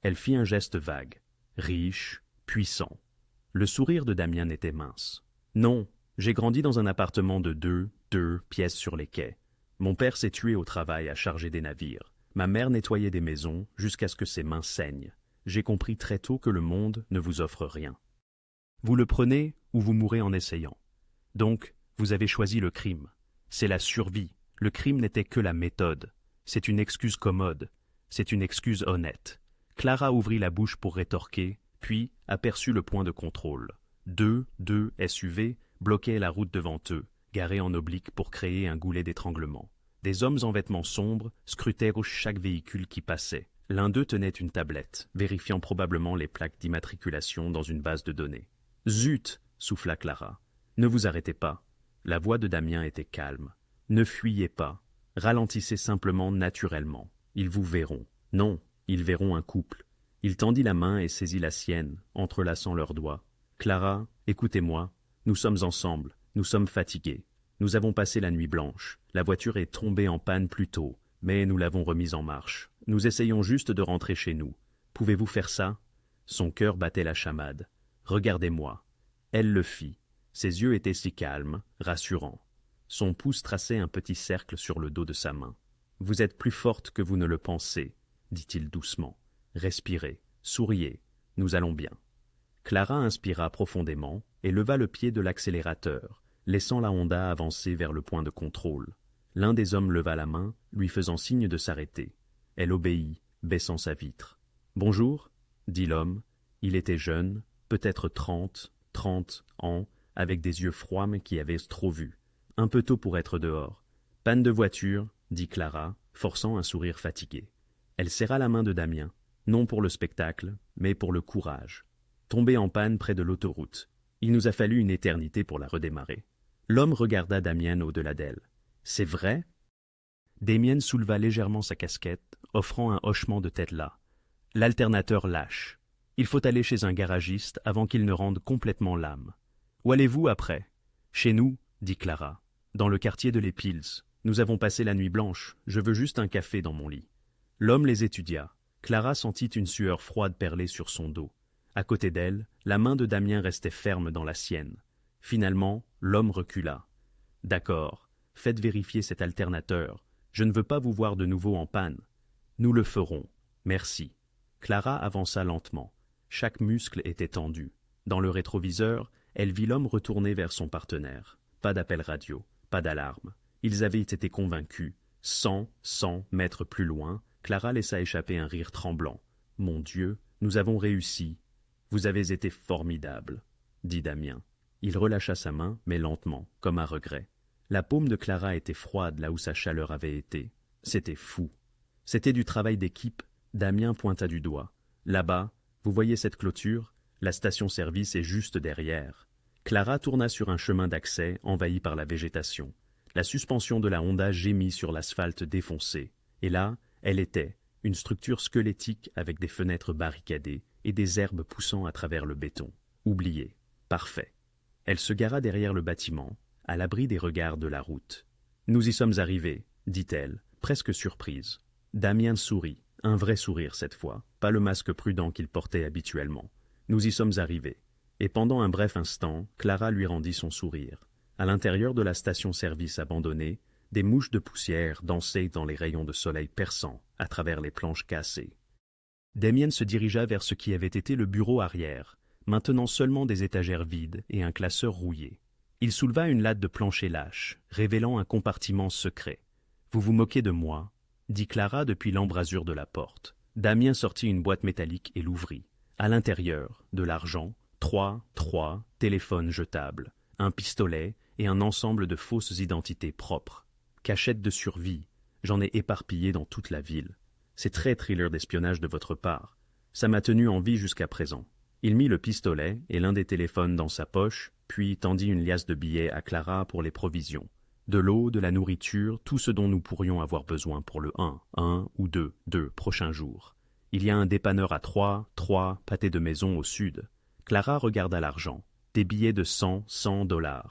Elle fit un geste vague. Riche, puissant. Le sourire de Damien était mince. Non, j'ai grandi dans un appartement de deux pièces sur les quais. Mon père s'est tué au travail à charger des navires. Ma mère nettoyait des maisons jusqu'à ce que ses mains saignent. J'ai compris très tôt que le monde ne vous offre rien. Vous le prenez ou vous mourrez en essayant. Donc, vous avez choisi le crime. C'est la survie. Le crime n'était que la méthode. C'est une excuse commode. C'est une excuse honnête. Clara ouvrit la bouche pour rétorquer, puis aperçut le point de contrôle. Deux SUV bloquaient la route devant eux, garés en oblique pour créer un goulet d'étranglement. Des hommes en vêtements sombres scrutèrent chaque véhicule qui passait. L'un d'eux tenait une tablette, vérifiant probablement les plaques d'immatriculation dans une base de données. « Zut !» souffla Clara. « Ne vous arrêtez pas. » La voix de Damien était calme. « Ne fuyez pas. Ralentissez simplement naturellement. Ils vous verront. Non, ils verront un couple. » Il tendit la main et saisit la sienne, entrelaçant leurs doigts. « Clara, écoutez-moi. Nous sommes ensemble. Nous sommes fatigués. Nous avons passé la nuit blanche. La voiture est tombée en panne plus tôt, mais nous l'avons remise en marche. Nous essayons juste de rentrer chez nous. Pouvez-vous faire ça ?» Son cœur battait la chamade. « Regardez-moi. » Elle le fit. Ses yeux étaient si calmes, rassurants. Son pouce traçait un petit cercle sur le dos de sa main. « Vous êtes plus forte que vous ne le pensez, » dit-il doucement. « Respirez, souriez, nous allons bien. » Clara inspira profondément et leva le pied de l'accélérateur, laissant la Honda avancer vers le point de contrôle. L'un des hommes leva la main, lui faisant signe de s'arrêter. Elle obéit, baissant sa vitre. « Bonjour, » dit l'homme. Il était jeune, peut-être 30 ans, avec des yeux froids mais qui avaient trop vu. Un peu tôt pour être dehors. « Panne de voiture, » dit Clara, forçant un sourire fatigué. Elle serra la main de Damien, non pour le spectacle, mais pour le courage. Tombée en panne près de l'autoroute. Il nous a fallu une éternité pour la redémarrer. L'homme regarda Damien au-delà d'elle. « C'est vrai ?» Damien souleva légèrement sa casquette, offrant un hochement de tête là. L'alternateur lâche. Il faut aller chez un garagiste avant qu'il ne rende complètement l'âme. Où allez-vous après? Chez nous, dit Clara. Dans le quartier de Les Pils. Nous avons passé la nuit blanche. Je veux juste un café dans mon lit. L'homme les étudia. Clara sentit une sueur froide perler sur son dos. À côté d'elle, la main de Damien restait ferme dans la sienne. Finalement, l'homme recula. D'accord, faites vérifier cet alternateur. Je ne veux pas vous voir de nouveau en panne. Nous le ferons. Merci. Clara avança lentement. Chaque muscle était tendu. Dans le rétroviseur, elle vit l'homme retourner vers son partenaire. Pas d'appel radio, pas d'alarme. Ils avaient été convaincus. 100 mètres plus loin, Clara laissa échapper un rire tremblant. « Mon Dieu, nous avons réussi. Vous avez été formidable, » dit Damien. Il relâcha sa main, mais lentement, comme à regret. La paume de Clara était froide là où sa chaleur avait été. C'était fou. C'était du travail d'équipe. Damien pointa du doigt. Là-bas, vous voyez cette clôture? La station-service est juste derrière. Clara tourna sur un chemin d'accès envahi par la végétation. La suspension de la Honda gémit sur l'asphalte défoncé. Et là, elle était, une structure squelettique avec des fenêtres barricadées et des herbes poussant à travers le béton. Oubliée. Parfait. Elle se gara derrière le bâtiment, à l'abri des regards de la route. « Nous y sommes arrivés, dit-elle, presque surprise. Damien sourit, un vrai sourire cette fois, pas le masque prudent qu'il portait habituellement. Nous y sommes arrivés. Et pendant un bref instant, Clara lui rendit son sourire. À l'intérieur de la station-service abandonnée, des mouches de poussière dansaient dans les rayons de soleil perçants à travers les planches cassées. Damien se dirigea vers ce qui avait été le bureau arrière, maintenant seulement des étagères vides et un classeur rouillé. Il souleva une latte de plancher lâche, révélant un compartiment secret. « Vous vous moquez de moi ?» dit Clara depuis l'embrasure de la porte. Damien sortit une boîte métallique et l'ouvrit. À l'intérieur, de l'argent, trois téléphones jetables, un pistolet et un ensemble de fausses identités propres. Cachette de survie, j'en ai éparpillé dans toute la ville. C'est très thriller d'espionnage de votre part. Ça m'a tenu en vie jusqu'à présent. Il mit le pistolet et l'un des téléphones dans sa poche, puis tendit une liasse de billets à Clara pour les provisions. De l'eau, de la nourriture, tout ce dont nous pourrions avoir besoin pour le 1 ou 2 prochains jours. Il y a un dépanneur à 3 pâtés de maison au sud. Clara regarda l'argent. Des billets de 100 $,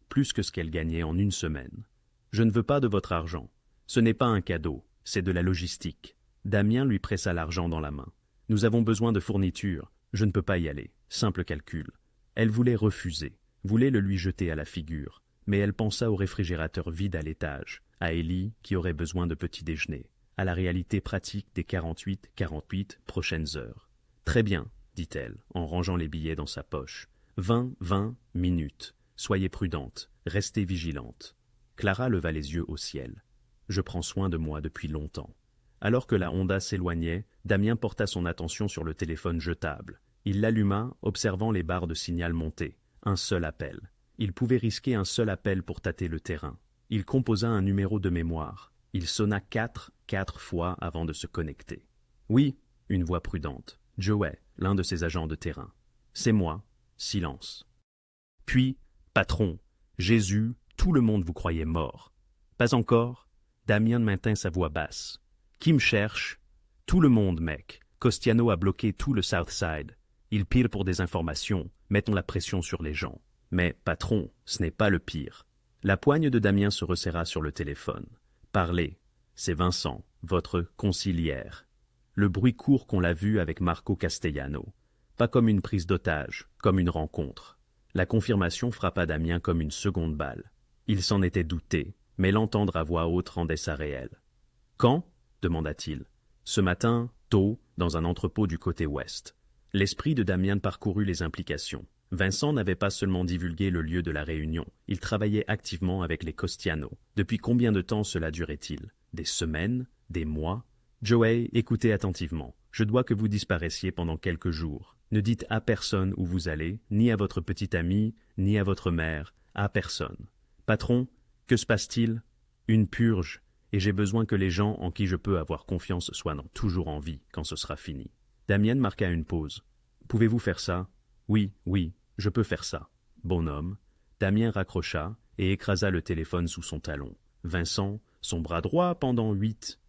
plus que ce qu'elle gagnait en une semaine. Je ne veux pas de votre argent. Ce n'est pas un cadeau, c'est de la logistique. Damien lui pressa l'argent dans la main. Nous avons besoin de fournitures. Je ne peux pas y aller. Simple calcul. Elle voulait refuser, voulait le lui jeter à la figure, mais elle pensa au réfrigérateur vide à l'étage, à Ellie qui aurait besoin de petit déjeuner, à la réalité pratique des 48 prochaines heures. Très bien, dit-elle, en rangeant les billets dans sa poche. 20 minutes. Soyez prudente, restez vigilante. Clara leva les yeux au ciel. Je prends soin de moi depuis longtemps. Alors que la Honda s'éloignait, Damien porta son attention sur le téléphone jetable. Il l'alluma, observant les barres de signal montées. Un seul appel. Il pouvait risquer un seul appel pour tâter le terrain. Il composa un numéro de mémoire. Il sonna quatre fois avant de se connecter. Oui, une voix prudente. Joey, l'un de ses agents de terrain. C'est moi. Silence. Puis, patron, Jésus, tout le monde vous croyait mort. Pas encore. Damien maintint sa voix basse. Qui me cherche? Tout le monde, mec. Costiano a bloqué tout le Southside. Il pire pour des informations. Mettons la pression sur les gens. Mais, patron, ce n'est pas le pire. La poigne de Damien se resserra sur le téléphone. Parlez. C'est Vincent, votre conciliaire. Le bruit court qu'on l'a vu avec Marco Castellano. Pas comme une prise d'otage, comme une rencontre. La confirmation frappa Damien comme une seconde balle. Il s'en était douté, mais l'entendre à voix haute rendait ça réel. « Quand » demanda-t-il. « Ce matin, tôt, dans un entrepôt du côté ouest. » L'esprit de Damien parcourut les implications. Vincent n'avait pas seulement divulgué le lieu de la réunion, il travaillait activement avec les Costiano. Depuis combien de temps cela durait-il? Des semaines? Des mois? Joey, écoutez attentivement. Je dois que vous disparaissiez pendant quelques jours. Ne dites à personne où vous allez, ni à votre petite amie, ni à votre mère, à personne. Patron, que se passe-t-il? Une purge, et j'ai besoin que les gens en qui je peux avoir confiance soient toujours en vie quand ce sera fini. Damien marqua une pause. Pouvez-vous faire ça? Oui, je peux faire ça. Bonhomme. Damien raccrocha et écrasa le téléphone sous son talon. Vincent, son bras droit pendant 8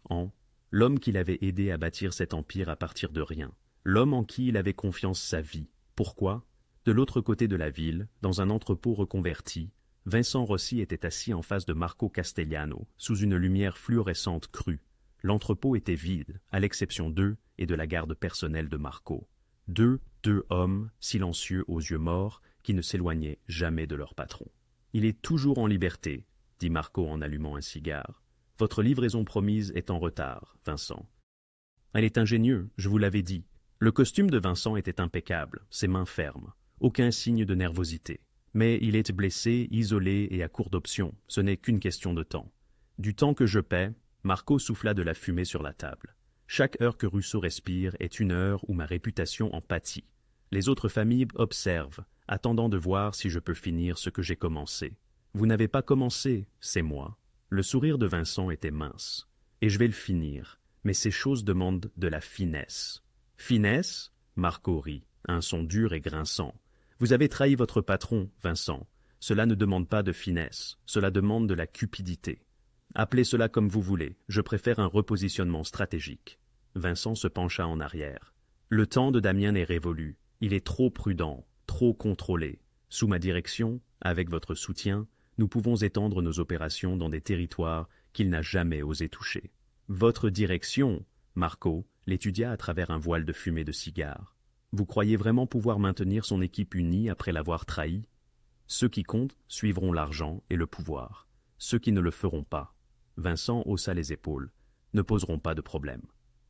ans, l'homme qui l'avait aidé à bâtir cet empire à partir de rien, l'homme en qui il avait confiance sa vie. Pourquoi? De l'autre côté de la ville, dans un entrepôt reconverti, Vincent Rossi était assis en face de Marco Castellano, sous une lumière fluorescente crue. L'entrepôt était vide, à l'exception d'eux et de la garde personnelle de Marco. Deux hommes, silencieux aux yeux morts, qui ne s'éloignaient jamais de leur patron. « Il est toujours en liberté, » dit Marco en allumant un cigare. « Votre livraison promise est en retard, Vincent. »« Elle est ingénieuse, je vous l'avais dit. » Le costume de Vincent était impeccable, ses mains fermes. Aucun signe de nervosité. Mais il est blessé, isolé et à court d'options. Ce n'est qu'une question de temps. Du temps que je paie, Marco souffla de la fumée sur la table. Chaque heure que Russo respire est une heure où ma réputation en pâtit. Les autres familles observent, attendant de voir si je peux finir ce que j'ai commencé. Vous n'avez pas commencé, c'est moi. Le sourire de Vincent était mince. Et je vais le finir, mais ces choses demandent de la finesse. Finesse? Marco rit, un son dur et grinçant. Vous avez trahi votre patron, Vincent. Cela ne demande pas de finesse, cela demande de la cupidité. Appelez cela comme vous voulez, je préfère un repositionnement stratégique. Vincent se pencha en arrière. Le temps de Damien est révolu, il est trop prudent, trop contrôlé. Sous ma direction, avec votre soutien, nous pouvons étendre nos opérations dans des territoires qu'il n'a jamais osé toucher. Votre direction, Marco l'étudia à travers un voile de fumée de cigare. Vous croyez vraiment pouvoir maintenir son équipe unie après l'avoir trahi? Ceux qui comptent suivront l'argent et le pouvoir. Ceux qui ne le feront pas, Vincent haussa les épaules, ne poseront pas de problème.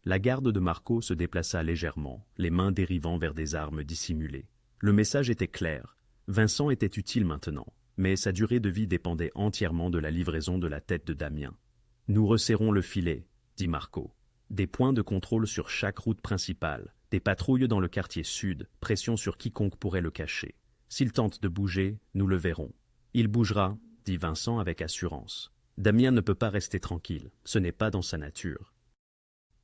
La garde de Marco se déplaça légèrement, les mains dérivant vers des armes dissimulées. Le message était clair. Vincent était utile maintenant, mais sa durée de vie dépendait entièrement de la livraison de la tête de Damien. « Nous resserrons le filet, » dit Marco. « Des points de contrôle sur chaque route principale, des patrouilles dans le quartier sud, pression sur quiconque pourrait le cacher. S'il tente de bouger, nous le verrons. »« Il bougera, » dit Vincent avec assurance. « Damien ne peut pas rester tranquille, ce n'est pas dans sa nature.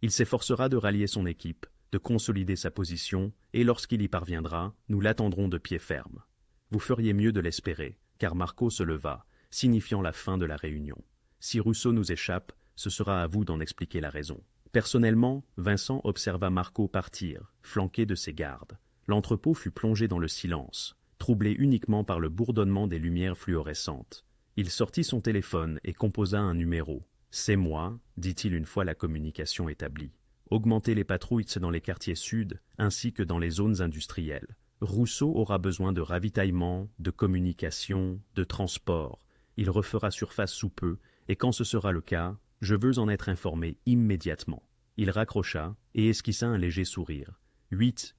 Il s'efforcera de rallier son équipe, de consolider sa position, et lorsqu'il y parviendra, nous l'attendrons de pied ferme. Vous feriez mieux de l'espérer, car Marco se leva, signifiant la fin de la réunion. Si Rousseau nous échappe, ce sera à vous d'en expliquer la raison. Personnellement, Vincent observa Marco partir, flanqué de ses gardes. L'entrepôt fut plongé dans le silence, troublé uniquement par le bourdonnement des lumières fluorescentes. Il sortit son téléphone et composa un numéro. « C'est moi », dit-il une fois la communication établie. « Augmentez les patrouilles dans les quartiers sud ainsi que dans les zones industrielles. Rousseau aura besoin de ravitaillement, de communication, de transport. Il refera surface sous peu, et quand ce sera le cas, je veux en être informé immédiatement. » Il raccrocha et esquissa un léger sourire. 8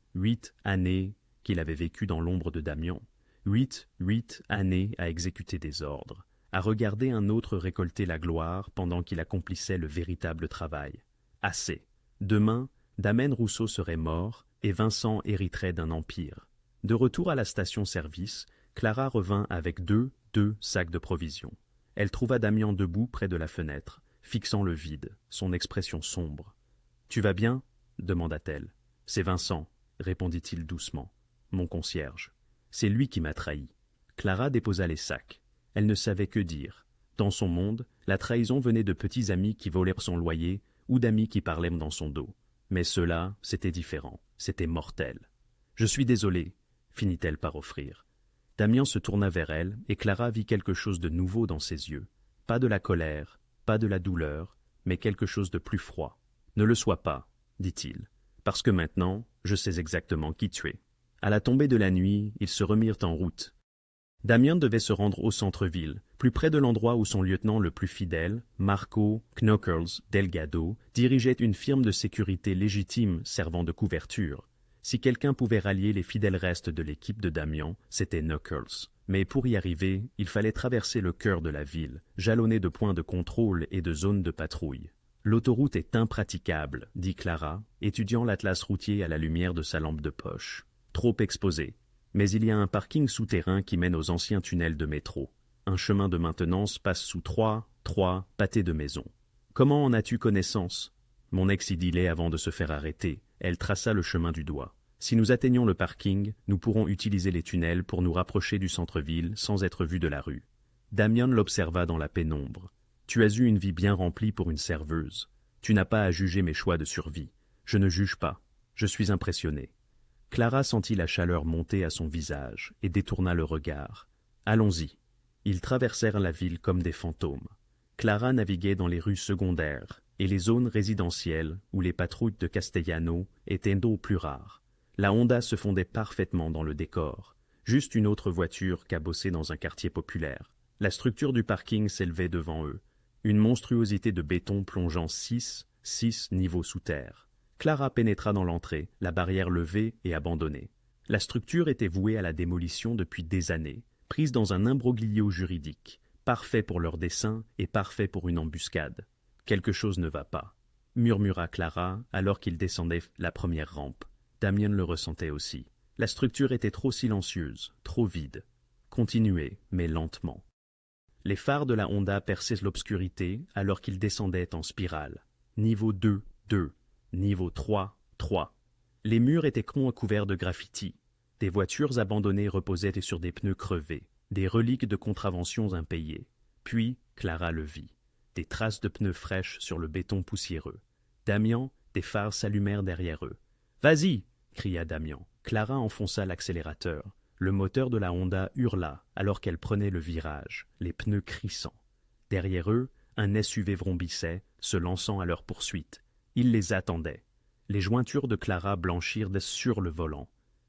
années qu'il avait vécues dans l'ombre de Damien. 8 années à exécuter des ordres, à regarder un autre récolter la gloire pendant qu'il accomplissait le véritable travail. Assez. Demain, Damien Rousseau serait mort et Vincent hériterait d'un empire. De retour à la station-service, Clara revint avec deux sacs de provisions. Elle trouva Damien debout près de la fenêtre, fixant le vide, son expression sombre. « Tu vas bien ?» demanda-t-elle. « C'est Vincent, » répondit-il doucement, « mon concierge. C'est lui qui m'a trahi. » Clara déposa les sacs. Elle ne savait que dire. Dans son monde, la trahison venait de petits amis qui volèrent son loyer ou d'amis qui parlaient dans son dos. Mais cela, c'était différent, c'était mortel. « Je suis désolé, » finit-elle par offrir. Damien se tourna vers elle et Clara vit quelque chose de nouveau dans ses yeux. Pas de la colère, pas de la douleur, mais quelque chose de plus froid. « Ne le sois pas, » dit-il, « parce que maintenant, je sais exactement qui tu es. » À la tombée de la nuit, ils se remirent en route. Damien devait se rendre au centre-ville, plus près de l'endroit où son lieutenant le plus fidèle, Marco Knuckles Delgado, dirigeait une firme de sécurité légitime servant de couverture. Si quelqu'un pouvait rallier les fidèles restes de l'équipe de Damien, c'était Knuckles. Mais pour y arriver, il fallait traverser le cœur de la ville, jalonné de points de contrôle et de zones de patrouille. « L'autoroute est impraticable, » dit Clara, étudiant l'atlas routier à la lumière de sa lampe de poche. « Trop exposé. Mais il y a un parking souterrain qui mène aux anciens tunnels de métro. Un chemin de maintenance passe sous trois pâtés de maisons. Comment en as-tu connaissance ?» Mon ex y dilait avant de se faire arrêter. Elle traça le chemin du doigt. Si nous atteignons le parking, nous pourrons utiliser les tunnels pour nous rapprocher du centre-ville sans être vus de la rue. Damien l'observa dans la pénombre. « Tu as eu une vie bien remplie pour une serveuse. Tu n'as pas à juger mes choix de survie. Je ne juge pas. Je suis impressionné. » Clara sentit la chaleur monter à son visage et détourna le regard. « Allons-y. » Ils traversèrent la ville comme des fantômes. Clara naviguait dans les rues secondaires et les zones résidentielles où les patrouilles de Castellano étaient d'eau plus rares. La Honda se fondait parfaitement dans le décor. Juste une autre voiture cabossée dans un quartier populaire. La structure du parking s'élevait devant eux. Une monstruosité de béton plongeant 6 niveaux sous terre. Clara pénétra dans l'entrée, la barrière levée et abandonnée. La structure était vouée à la démolition depuis des années, prise dans un imbroglio juridique, parfait pour leur dessein et parfait pour une embuscade. « Quelque chose ne va pas », murmura Clara alors qu'ils descendaient la première rampe. Damien le ressentait aussi. La structure était trop silencieuse, trop vide. Continuez, mais lentement. Les phares de la Honda perçaient l'obscurité alors qu'ils descendaient en spirale. Niveau 2, 2. Niveau 3, 3. Les murs étaient couverts de graffitis. Des voitures abandonnées reposaient sur des pneus crevés, des reliques de contraventions impayées. Puis, Clara le vit. Des traces de pneus fraîches sur le béton poussiéreux. Damian, des phares s'allumèrent derrière eux. « Vas-y !» cria Damian. Clara enfonça l'accélérateur. Le moteur de la Honda hurla alors qu'elle prenait le virage, les pneus crissant. Derrière eux, un SUV vrombissait, se lançant à leur poursuite. Il les attendait. Les jointures de Clara blanchirent sur le volant.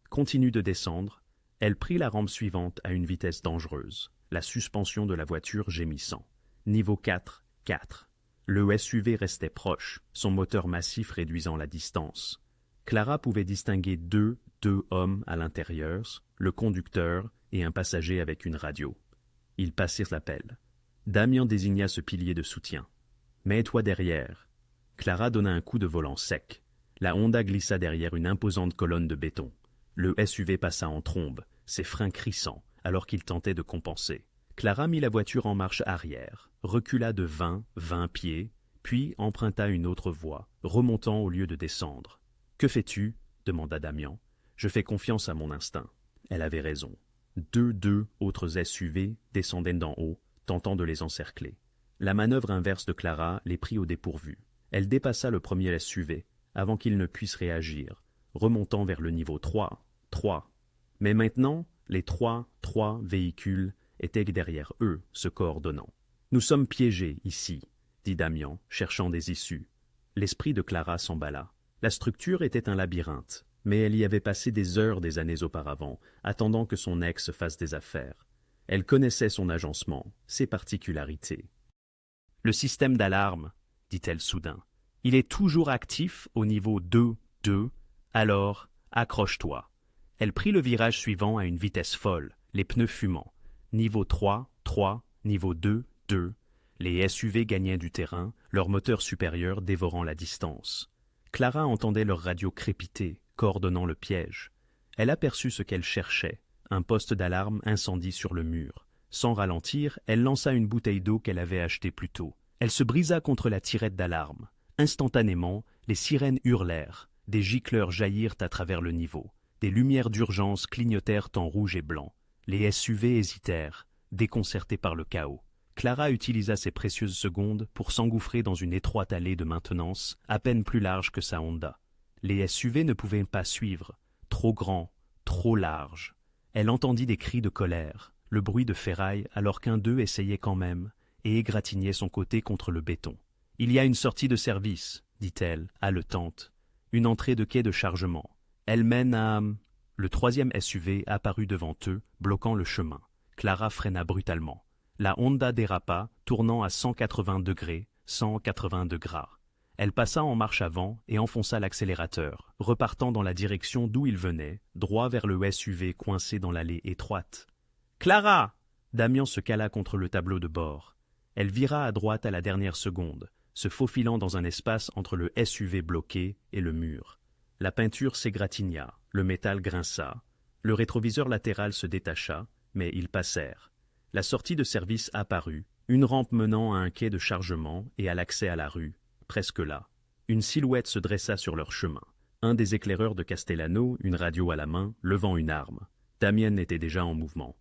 Continue de descendre. Elle prit la rampe suivante à une vitesse dangereuse, la suspension de la voiture gémissant. Niveau 4, 4. Le SUV restait proche, son moteur massif réduisant la distance. Clara pouvait distinguer deux hommes à l'intérieur, le conducteur et un passager avec une radio. Ils passèrent l'appel. Damian désigna ce pilier de soutien. « Mets-toi derrière. » Clara donna un coup de volant sec. La Honda glissa derrière une imposante colonne de béton. Le SUV passa en trombe, ses freins crissant, alors qu'il tentait de compenser. Clara mit la voiture en marche arrière, recula de 20 pieds, puis emprunta une autre voie, remontant au lieu de descendre. « Que fais-tu » demanda Damian. « Je fais confiance à mon instinct. » Elle avait raison. Deux autres SUV descendaient d'en haut, tentant de les encercler. La manœuvre inverse de Clara les prit au dépourvu. Elle dépassa le premier SUV, avant qu'il ne puisse réagir, remontant vers le niveau 3. Mais maintenant, les trois véhicules étaient derrière eux, se coordonnant. « Nous sommes piégés, ici, » dit Damian, cherchant des issues. L'esprit de Clara s'emballa. La structure était un labyrinthe, mais elle y avait passé des heures des années auparavant, attendant que son ex fasse des affaires. Elle connaissait son agencement, ses particularités. « Le système d'alarme, » dit-elle soudain. « Il est toujours actif au niveau 2, alors accroche-toi. » Elle prit le virage suivant à une vitesse folle, les pneus fumant. Niveau 3, niveau 2. Les SUV gagnaient du terrain, leur moteur supérieur dévorant la distance. Clara entendait leur radio crépiter, coordonnant le piège. Elle aperçut ce qu'elle cherchait, un poste d'alarme incendie sur le mur. Sans ralentir, elle lança une bouteille d'eau qu'elle avait achetée plus tôt. Elle se brisa contre la tirette d'alarme. Instantanément, les sirènes hurlèrent. Des gicleurs jaillirent à travers le niveau. Des lumières d'urgence clignotèrent en rouge et blanc. Les SUV hésitèrent, déconcertés par le chaos. Clara utilisa ses précieuses secondes pour s'engouffrer dans une étroite allée de maintenance, à peine plus large que sa Honda. Les SUV ne pouvaient pas suivre. Trop grand, trop large. Elle entendit des cris de colère, le bruit de ferraille alors qu'un d'eux essayait quand même, et égratignait son côté contre le béton. « Il y a une sortie de service, » dit-elle, haletante. « Une entrée de quai de chargement. Elle mène à... » Le troisième SUV apparut devant eux, bloquant le chemin. Clara freina brutalement. La Honda dérapa, tournant à 180 degrés. Elle passa en marche avant et enfonça l'accélérateur, repartant dans la direction d'où il venait, droit vers le SUV coincé dans l'allée étroite. « Clara !» Damian se cala contre le tableau de bord. Elle vira à droite à la dernière seconde, se faufilant dans un espace entre le SUV bloqué et le mur. La peinture s'égratigna, le métal grinça, le rétroviseur latéral se détacha, mais ils passèrent. La sortie de service apparut, une rampe menant à un quai de chargement et à l'accès à la rue, presque là. Une silhouette se dressa sur leur chemin. Un des éclaireurs de Castellano, une radio à la main, levant une arme. Damien était déjà en mouvement.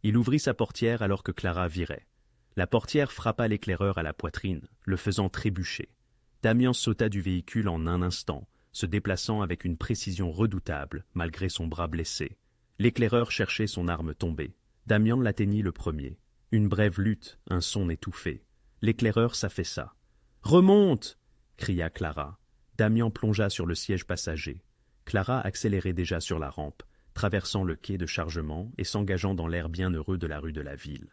Il ouvrit sa portière alors que Clara virait. La portière frappa l'éclaireur à la poitrine, le faisant trébucher. Damien sauta du véhicule en un instant, se déplaçant avec une précision redoutable, malgré son bras blessé. L'éclaireur cherchait son arme tombée. Damian l'atteignit le premier. Une brève lutte, un son étouffé. L'éclaireur s'affaissa. « Remonte !» cria Clara. Damian plongea sur le siège passager. Clara accélérait déjà sur la rampe, traversant le quai de chargement et s'engageant dans l'air bienheureux de la rue de la ville.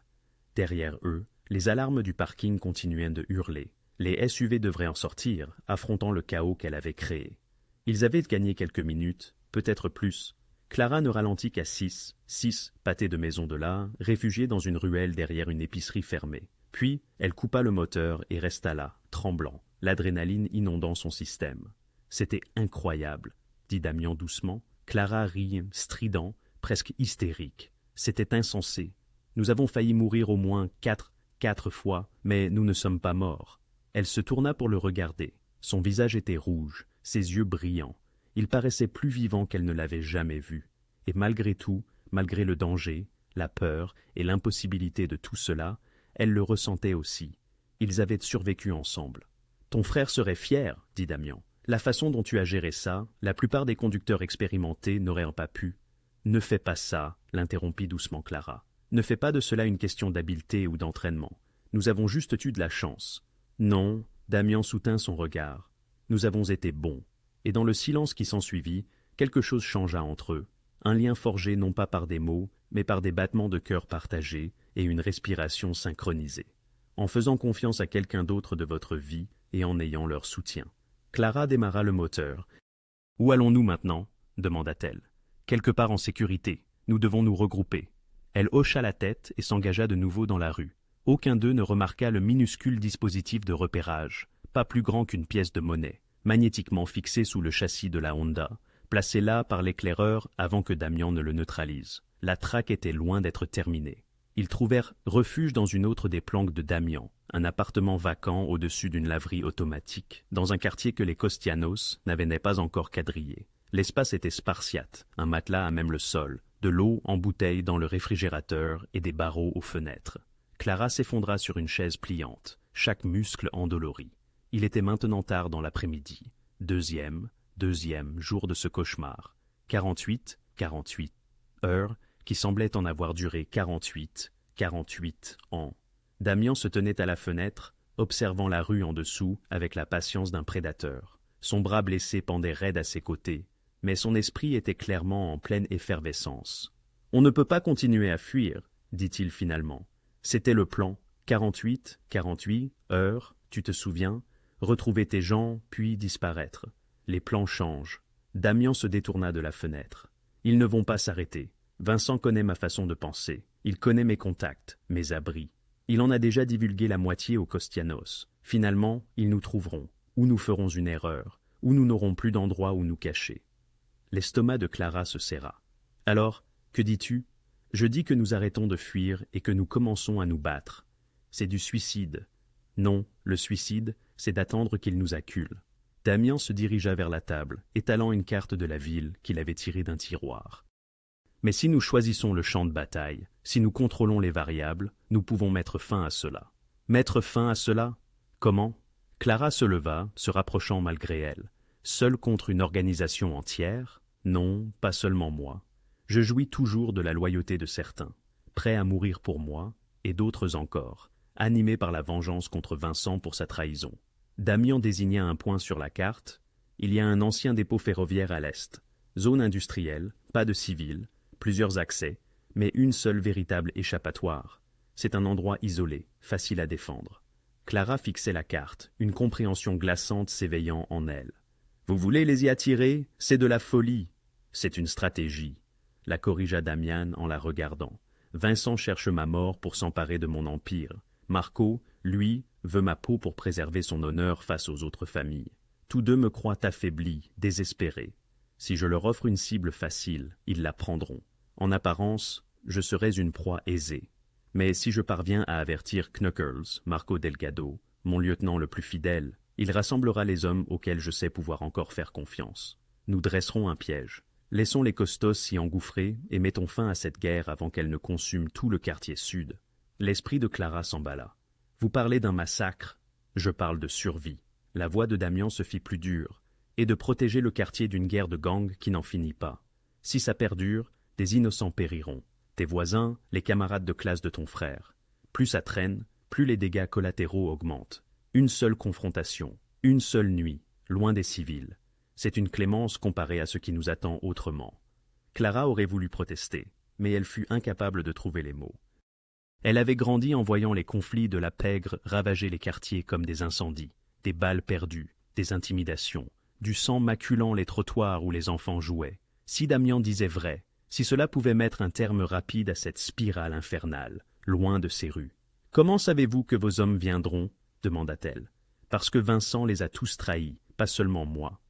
Derrière eux, les alarmes du parking continuaient de hurler. Les SUV devraient en sortir, affrontant le chaos qu'elle avait créé. Ils avaient gagné quelques minutes, peut-être plus. Clara ne ralentit qu'à 6 pâtés de maison de là, réfugiés dans une ruelle derrière une épicerie fermée. Puis, elle coupa le moteur et resta là, tremblant, l'adrénaline inondant son système. « C'était incroyable, » dit Damian doucement. Clara rit, strident, presque hystérique. « C'était insensé. Nous avons failli mourir au moins quatre fois, mais nous ne sommes pas morts. » Elle se tourna pour le regarder. Son visage était rouge, ses yeux brillants. Il paraissait plus vivant qu'elle ne l'avait jamais vu. Et malgré tout, malgré le danger, la peur et l'impossibilité de tout cela, elle le ressentait aussi. Ils avaient survécu ensemble. « Ton frère serait fier, dit Damian. La façon dont tu as géré ça, la plupart des conducteurs expérimentés n'auraient pas pu. »« Ne fais pas ça, » l'interrompit doucement Clara. « Ne fais pas de cela une question d'habileté ou d'entraînement. Nous avons juste eu de la chance. » « Non, » Damian soutint son regard. « Nous avons été bons. » Et dans le silence qui s'ensuivit, quelque chose changea entre eux. Un lien forgé non pas par des mots, mais par des battements de cœur partagés et une respiration synchronisée. En faisant confiance à quelqu'un d'autre de votre vie et en ayant leur soutien. Clara démarra le moteur. « Où allons-nous maintenant » demanda-t-elle. « Quelque part en sécurité. Nous devons nous regrouper. » Elle hocha la tête et s'engagea de nouveau dans la rue. Aucun d'eux ne remarqua le minuscule dispositif de repérage, pas plus grand qu'une pièce de monnaie, magnétiquement fixé sous le châssis de la Honda, placé là par l'éclaireur avant que Damian ne le neutralise. La traque était loin d'être terminée. Ils trouvèrent refuge dans une autre des planques de Damian, un appartement vacant au-dessus d'une laverie automatique, dans un quartier que les Kostianos n'avaient pas encore quadrillé. L'espace était spartiate, un matelas à même le sol, de l'eau en bouteille dans le réfrigérateur et des barreaux aux fenêtres. Clara s'effondra sur une chaise pliante, chaque muscle endolori. Il était maintenant tard dans l'après-midi. Deuxième jour de ce cauchemar. 48 heures, qui semblaient en avoir duré 48 ans. Damian se tenait à la fenêtre, observant la rue en dessous avec la patience d'un prédateur. Son bras blessé pendait raide à ses côtés, mais son esprit était clairement en pleine effervescence. « On ne peut pas continuer à fuir, » dit-il finalement. C'était le plan. 48 heures, tu te souviens, retrouver tes gens, puis disparaître. Les plans changent. Damian se détourna de la fenêtre. Ils ne vont pas s'arrêter. Vincent connaît ma façon de penser. Il connaît mes contacts, mes abris. Il en a déjà divulgué la moitié aux Kostianos. Finalement, ils nous trouveront, ou nous ferons une erreur, ou nous n'aurons plus d'endroit où nous cacher. L'estomac de Clara se serra. Alors, que dis-tu ? Je dis que nous arrêtons de fuir et que nous commençons à nous battre. C'est du suicide. Non, le suicide, c'est d'attendre qu'il nous accule. Damian se dirigea vers la table, étalant une carte de la ville qu'il avait tirée d'un tiroir. Mais si nous choisissons le champ de bataille, si nous contrôlons les variables, nous pouvons mettre fin à cela. Mettre fin à cela ? Comment ? Clara se leva, se rapprochant malgré elle. Seule contre une organisation entière ? Non, pas seulement moi. Je jouis toujours de la loyauté de certains, prêts à mourir pour moi, et d'autres encore, animés par la vengeance contre Vincent pour sa trahison. Damian désigna un point sur la carte. Il y a un ancien dépôt ferroviaire à l'est. Zone industrielle, pas de civils, plusieurs accès, mais une seule véritable échappatoire. C'est un endroit isolé, facile à défendre. Clara fixait la carte, une compréhension glaçante s'éveillant en elle. « Vous voulez les y attirer ? C'est de la folie. C'est une stratégie. » La corrigea Damian en la regardant. « Vincent cherche ma mort pour s'emparer de mon empire. Marco, lui, veut ma peau pour préserver son honneur face aux autres familles. Tous deux me croient affaibli, désespéré. Si je leur offre une cible facile, ils la prendront. En apparence, je serais une proie aisée. Mais si je parviens à avertir Knuckles, Marco Delgado, mon lieutenant le plus fidèle, il rassemblera les hommes auxquels je sais pouvoir encore faire confiance. Nous dresserons un piège. Laissons les costos s'y engouffrer et mettons fin à cette guerre avant qu'elle ne consume tout le quartier sud. » L'esprit de Clara s'emballa. « Vous parlez d'un massacre. Je parle de survie. » La voix de Damian se fit plus dure. « Et de protéger le quartier d'une guerre de gangs qui n'en finit pas. Si ça perdure, des innocents périront. Tes voisins, les camarades de classe de ton frère. Plus ça traîne, plus les dégâts collatéraux augmentent. Une seule confrontation, une seule nuit, loin des civils. C'est une clémence comparée à ce qui nous attend autrement. » Clara aurait voulu protester, mais elle fut incapable de trouver les mots. Elle avait grandi en voyant les conflits de la pègre ravager les quartiers comme des incendies, des balles perdues, des intimidations, du sang maculant les trottoirs où les enfants jouaient. Si Damian disait vrai, si cela pouvait mettre un terme rapide à cette spirale infernale, loin de ces rues. « Comment savez-vous que vos hommes viendront ?» demanda-t-elle. « Parce que Vincent les a tous trahis, pas seulement moi. »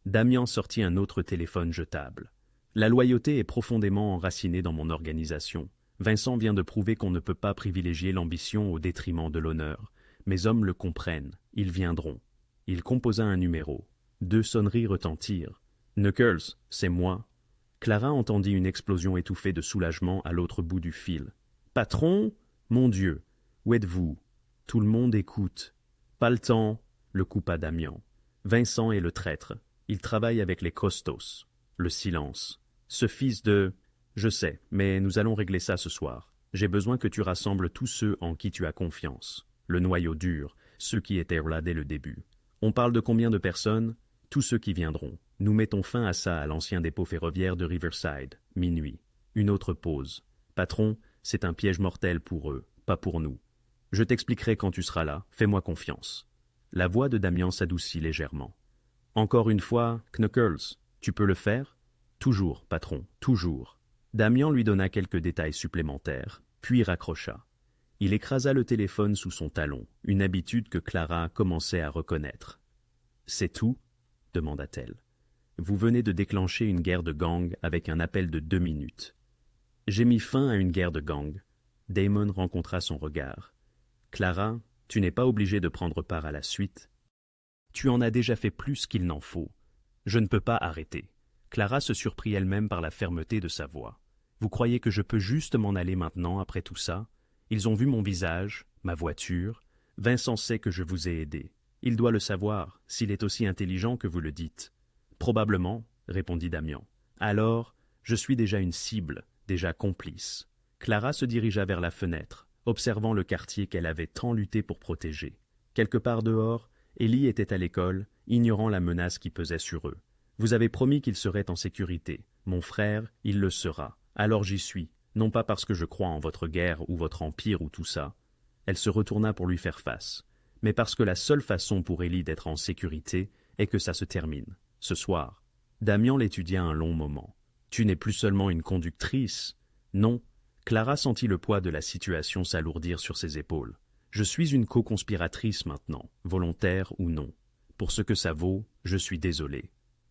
Damian sortit un autre téléphone jetable. « La loyauté est profondément enracinée dans mon organisation. Vincent vient de prouver qu'on ne peut pas privilégier l'ambition au détriment de l'honneur. Mes hommes le comprennent, ils viendront. » Il composa un numéro. 2 sonneries retentirent. « Knuckles, c'est moi. Clara entendit une explosion étouffée de soulagement à l'autre bout du fil. Patron? Mon Dieu, où êtes-vous? Tout le monde écoute. Pas le temps, le coupa Damian. Vincent est le traître. Il travaille avec les costos. Le silence. Ce fils de... Je sais, mais nous allons régler ça ce soir. J'ai besoin que tu rassembles tous ceux en qui tu as confiance. Le noyau dur, ceux qui étaient là dès le début. On parle de combien de personnes? Tous ceux qui viendront. Nous mettons fin à ça à l'ancien dépôt ferroviaire de Riverside. Minuit. Une autre pause. Patron, c'est un piège mortel pour eux, pas pour nous. Je t'expliquerai quand tu seras là, fais-moi confiance. La voix de Damian s'adoucit légèrement. Encore une fois, Knuckles, tu peux le faire? Toujours, patron, toujours. Damian lui donna quelques détails supplémentaires, puis raccrocha. Il écrasa le téléphone sous son talon, une habitude que Clara commençait à reconnaître. « C'est tout ?» demanda-t-elle. « Vous venez de déclencher une guerre de gang avec un appel de 2 minutes. » « J'ai mis fin à une guerre de gang. » Damon rencontra son regard. « Clara, tu n'es pas obligée de prendre part à la suite. Tu en as déjà fait plus qu'il n'en faut. Je ne peux pas arrêter. » Clara se surprit elle-même par la fermeté de sa voix. « Vous croyez que je peux juste m'en aller maintenant après tout ça? Ils ont vu mon visage, ma voiture. Vincent sait que je vous ai aidé. Il doit le savoir, s'il est aussi intelligent que vous le dites. »« Probablement, » répondit Damian. « Alors, je suis déjà une cible, déjà complice. » Clara se dirigea vers la fenêtre, observant le quartier qu'elle avait tant lutté pour protéger. Quelque part dehors, Ellie était à l'école, ignorant la menace qui pesait sur eux. « Vous avez promis qu'il serait en sécurité. Mon frère, il le sera. Alors j'y suis, non pas parce que je crois en votre guerre ou votre empire ou tout ça. » Elle se retourna pour lui faire face. « Mais parce que la seule façon pour Ellie d'être en sécurité est que ça se termine, ce soir. » Damian l'étudia un long moment. « Tu n'es plus seulement une conductrice. » Non. Clara sentit le poids de la situation s'alourdir sur ses épaules. « Je suis une co-conspiratrice maintenant, volontaire ou non. Pour ce que ça vaut, je suis désolé.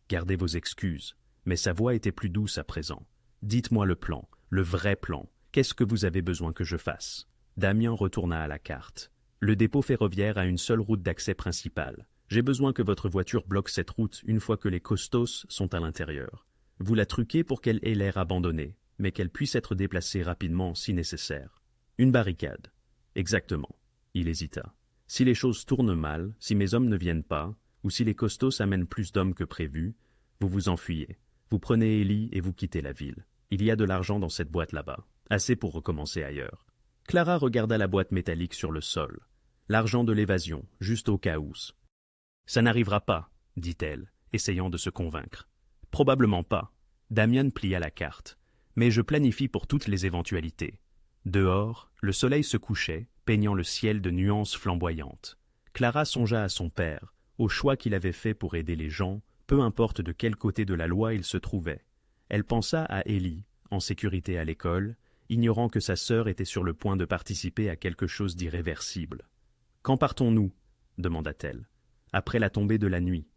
Gardez vos excuses. » Mais sa voix était plus douce à présent. « Dites-moi le plan, le vrai plan. Qu'est-ce que vous avez besoin que je fasse ?» Damian retourna à la carte. « Le dépôt ferroviaire a une seule route d'accès principale. J'ai besoin que votre voiture bloque cette route une fois que les costos sont à l'intérieur. Vous la truquez pour qu'elle ait l'air abandonnée, mais qu'elle puisse être déplacée rapidement si nécessaire. Une barricade. » Exactement. Il hésita. « Si les choses tournent mal, si mes hommes ne viennent pas, ou si les costos amènent plus d'hommes que prévu, vous vous enfuyez. Vous prenez Ellie et vous quittez la ville. Il y a de l'argent dans cette boîte là-bas. Assez pour recommencer ailleurs. » Clara regarda la boîte métallique sur le sol. L'argent de l'évasion, juste au cas où. « Ça n'arrivera pas, » dit-elle, essayant de se convaincre. « Probablement pas. » Damian plia la carte. « Mais je planifie pour toutes les éventualités. » Dehors, le soleil se couchait, peignant le ciel de nuances flamboyantes. Clara songea à son père, au choix qu'il avait fait pour aider les gens, peu importe de quel côté de la loi il se trouvait. Elle pensa à Ellie, en sécurité à l'école, ignorant que sa sœur était sur le point de participer à quelque chose d'irréversible. « Quand partons-nous » demanda-t-elle. « Après la tombée de la nuit.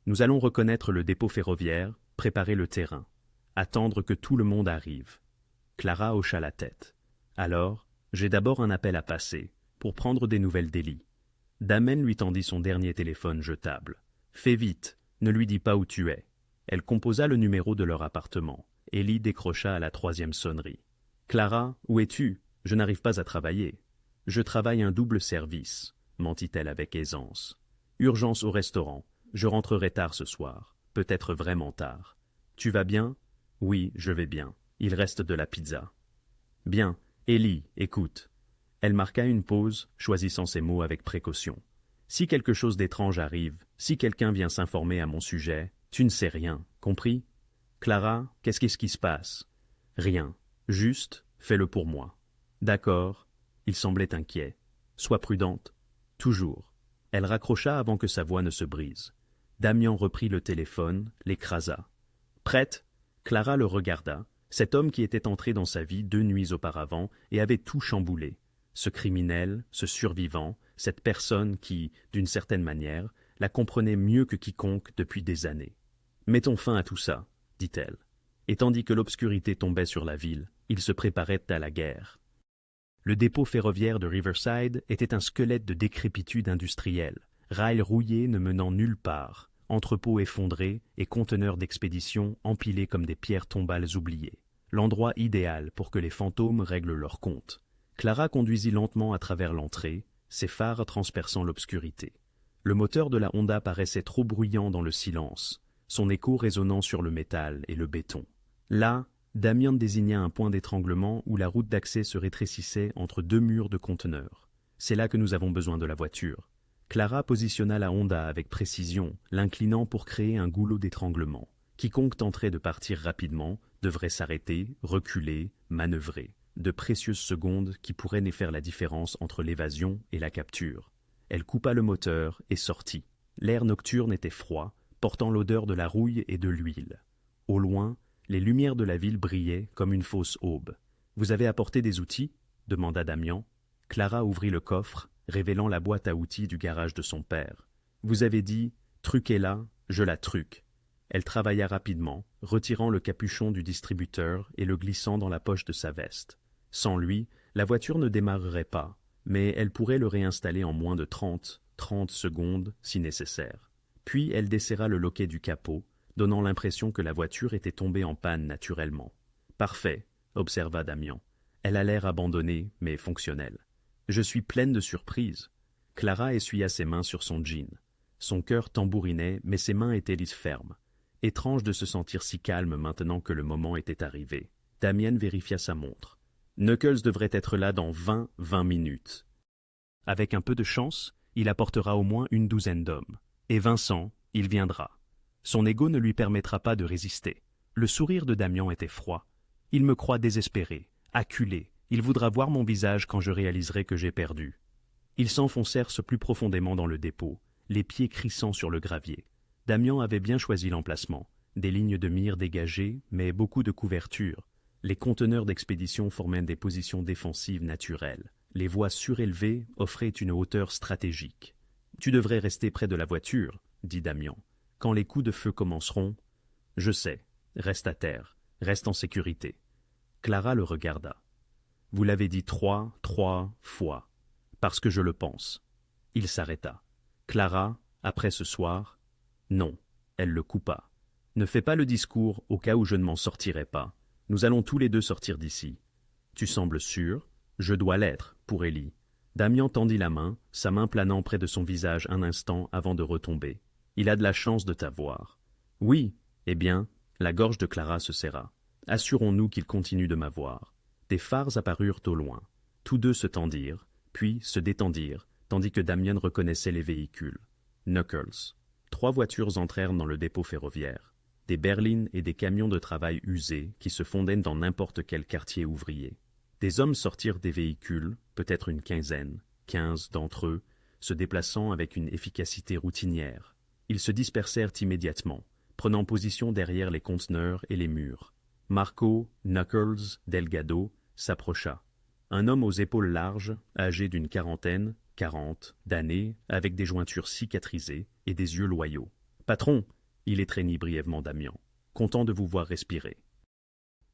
Nous allons reconnaître le dépôt ferroviaire, préparer le terrain, attendre que tout le monde arrive. » Clara hocha la tête. « Alors, j'ai d'abord un appel à passer, pour prendre des nouvelles d'Ellie. » Damon lui tendit son dernier téléphone jetable. « Fais vite, ne lui dis pas où tu es. » Elle composa le numéro de leur appartement. Ellie décrocha à la 3e sonnerie. « Clara, où es-tu? Je n'arrive pas à travailler. »« Je travaille un double service, » mentit-elle avec aisance. « Urgence au restaurant. Je rentrerai tard ce soir. Peut-être vraiment tard. »« Tu vas bien? »« Oui, je vais bien. Il reste de la pizza. »« Bien. Ellie, écoute. » Elle marqua une pause, choisissant ses mots avec précaution. « Si quelque chose d'étrange arrive, si quelqu'un vient s'informer à mon sujet, tu ne sais rien, compris? Clara, qu'est-ce qui se passe? » Rien. Juste, fais-le pour moi. D'accord. Il semblait inquiet. Sois prudente. Toujours. Elle raccrocha avant que sa voix ne se brise. Damian reprit le téléphone, l'écrasa. Prête? Clara le regarda. Cet homme qui était entré dans sa vie 2 nuits auparavant et avait tout chamboulé. Ce criminel, ce survivant, cette personne qui, d'une certaine manière, la comprenait mieux que quiconque depuis des années. « Mettons fin à tout ça, » dit-elle. Et tandis que l'obscurité tombait sur la ville, ils se préparaient à la guerre. Le dépôt ferroviaire de Riverside était un squelette de décrépitude industrielle, rails rouillés ne menant nulle part, entrepôts effondrés et conteneurs d'expédition empilés comme des pierres tombales oubliées. L'endroit idéal pour que les fantômes règlent leur compte. Clara conduisit lentement à travers l'entrée, ses phares transperçant l'obscurité. Le moteur de la Honda paraissait trop bruyant dans le silence, son écho résonnant sur le métal et le béton. Là, Damien désigna un point d'étranglement où la route d'accès se rétrécissait entre deux murs de conteneurs. C'est là que nous avons besoin de la voiture. Clara positionna la Honda avec précision, l'inclinant pour créer un goulot d'étranglement. Quiconque tenterait de partir rapidement devrait s'arrêter, reculer, manœuvrer. De précieuses secondes qui pourraient ne faire la différence entre l'évasion et la capture. Elle coupa le moteur et sortit. L'air nocturne était froid, portant l'odeur de la rouille et de l'huile. Au loin, les lumières de la ville brillaient comme une fausse aube. « Vous avez apporté des outils » demanda Damian. Clara ouvrit le coffre, révélant la boîte à outils du garage de son père. « Vous avez dit « truquez-la, je la truque ». Elle travailla rapidement, retirant le capuchon du distributeur et le glissant dans la poche de sa veste. Sans lui, la voiture ne démarrerait pas, mais elle pourrait le réinstaller en moins de 30 secondes si nécessaire. Puis elle desserra le loquet du capot, donnant l'impression que la voiture était tombée en panne naturellement. « Parfait », observa Damian. Elle a l'air abandonnée, mais fonctionnelle. « Je suis pleine de surprises. » Clara essuya ses mains sur son jean. Son cœur tambourinait, mais ses mains étaient lisses fermes. Étrange de se sentir si calme maintenant que le moment était arrivé. Damien vérifia sa montre. Knuckles devrait être là dans 20 minutes. Avec un peu de chance, il apportera au moins une douzaine d'hommes. Et Vincent, il viendra. Son ego ne lui permettra pas de résister. Le sourire de Damian était froid. Il me croit désespéré, acculé. Il voudra voir mon visage quand je réaliserai que j'ai perdu. Ils s'enfoncèrent plus profondément dans le dépôt, les pieds crissant sur le gravier. Damian avait bien choisi l'emplacement. Des lignes de mire dégagées, mais beaucoup de couvertures. Les conteneurs d'expédition formaient des positions défensives naturelles. Les voies surélevées offraient une hauteur stratégique. « Tu devrais rester près de la voiture, » dit Damian. « Quand les coups de feu commenceront... »« Je sais. Reste à terre. Reste en sécurité. » Clara le regarda. « Vous l'avez dit trois fois. Parce que je le pense. » Il s'arrêta. « Clara, après ce soir... » Non. Elle le coupa. « Ne fais pas le discours au cas où je ne m'en sortirai pas. Nous allons tous les deux sortir d'ici. »« Tu sembles sûr ? » »« Je dois l'être, pour Ellie. » Damian tendit la main, sa main planant près de son visage un instant avant de retomber. « Il a de la chance de t'avoir. »« Oui, eh bien, » la gorge de Clara se serra. « Assurons-nous qu'il continue de m'avoir. » Des phares apparurent au loin. Tous deux se tendirent, puis se détendirent, tandis que Damien reconnaissait les véhicules. Knuckles. 3 voitures entrèrent dans le dépôt ferroviaire. Des berlines et des camions de travail usés qui se fondaient dans n'importe quel quartier ouvrier. Des hommes sortirent des véhicules, peut-être une quinzaine, 15 d'entre eux, se déplaçant avec une efficacité routinière. Ils se dispersèrent immédiatement, prenant position derrière les conteneurs et les murs. Marco, Knuckles, Delgado s'approcha. Un homme aux épaules larges, âgé d'une quarantaine, 40, d'années, avec des jointures cicatrisées et des yeux loyaux. « Patron !» il étreignit brièvement Damian. « Content de vous voir respirer. »«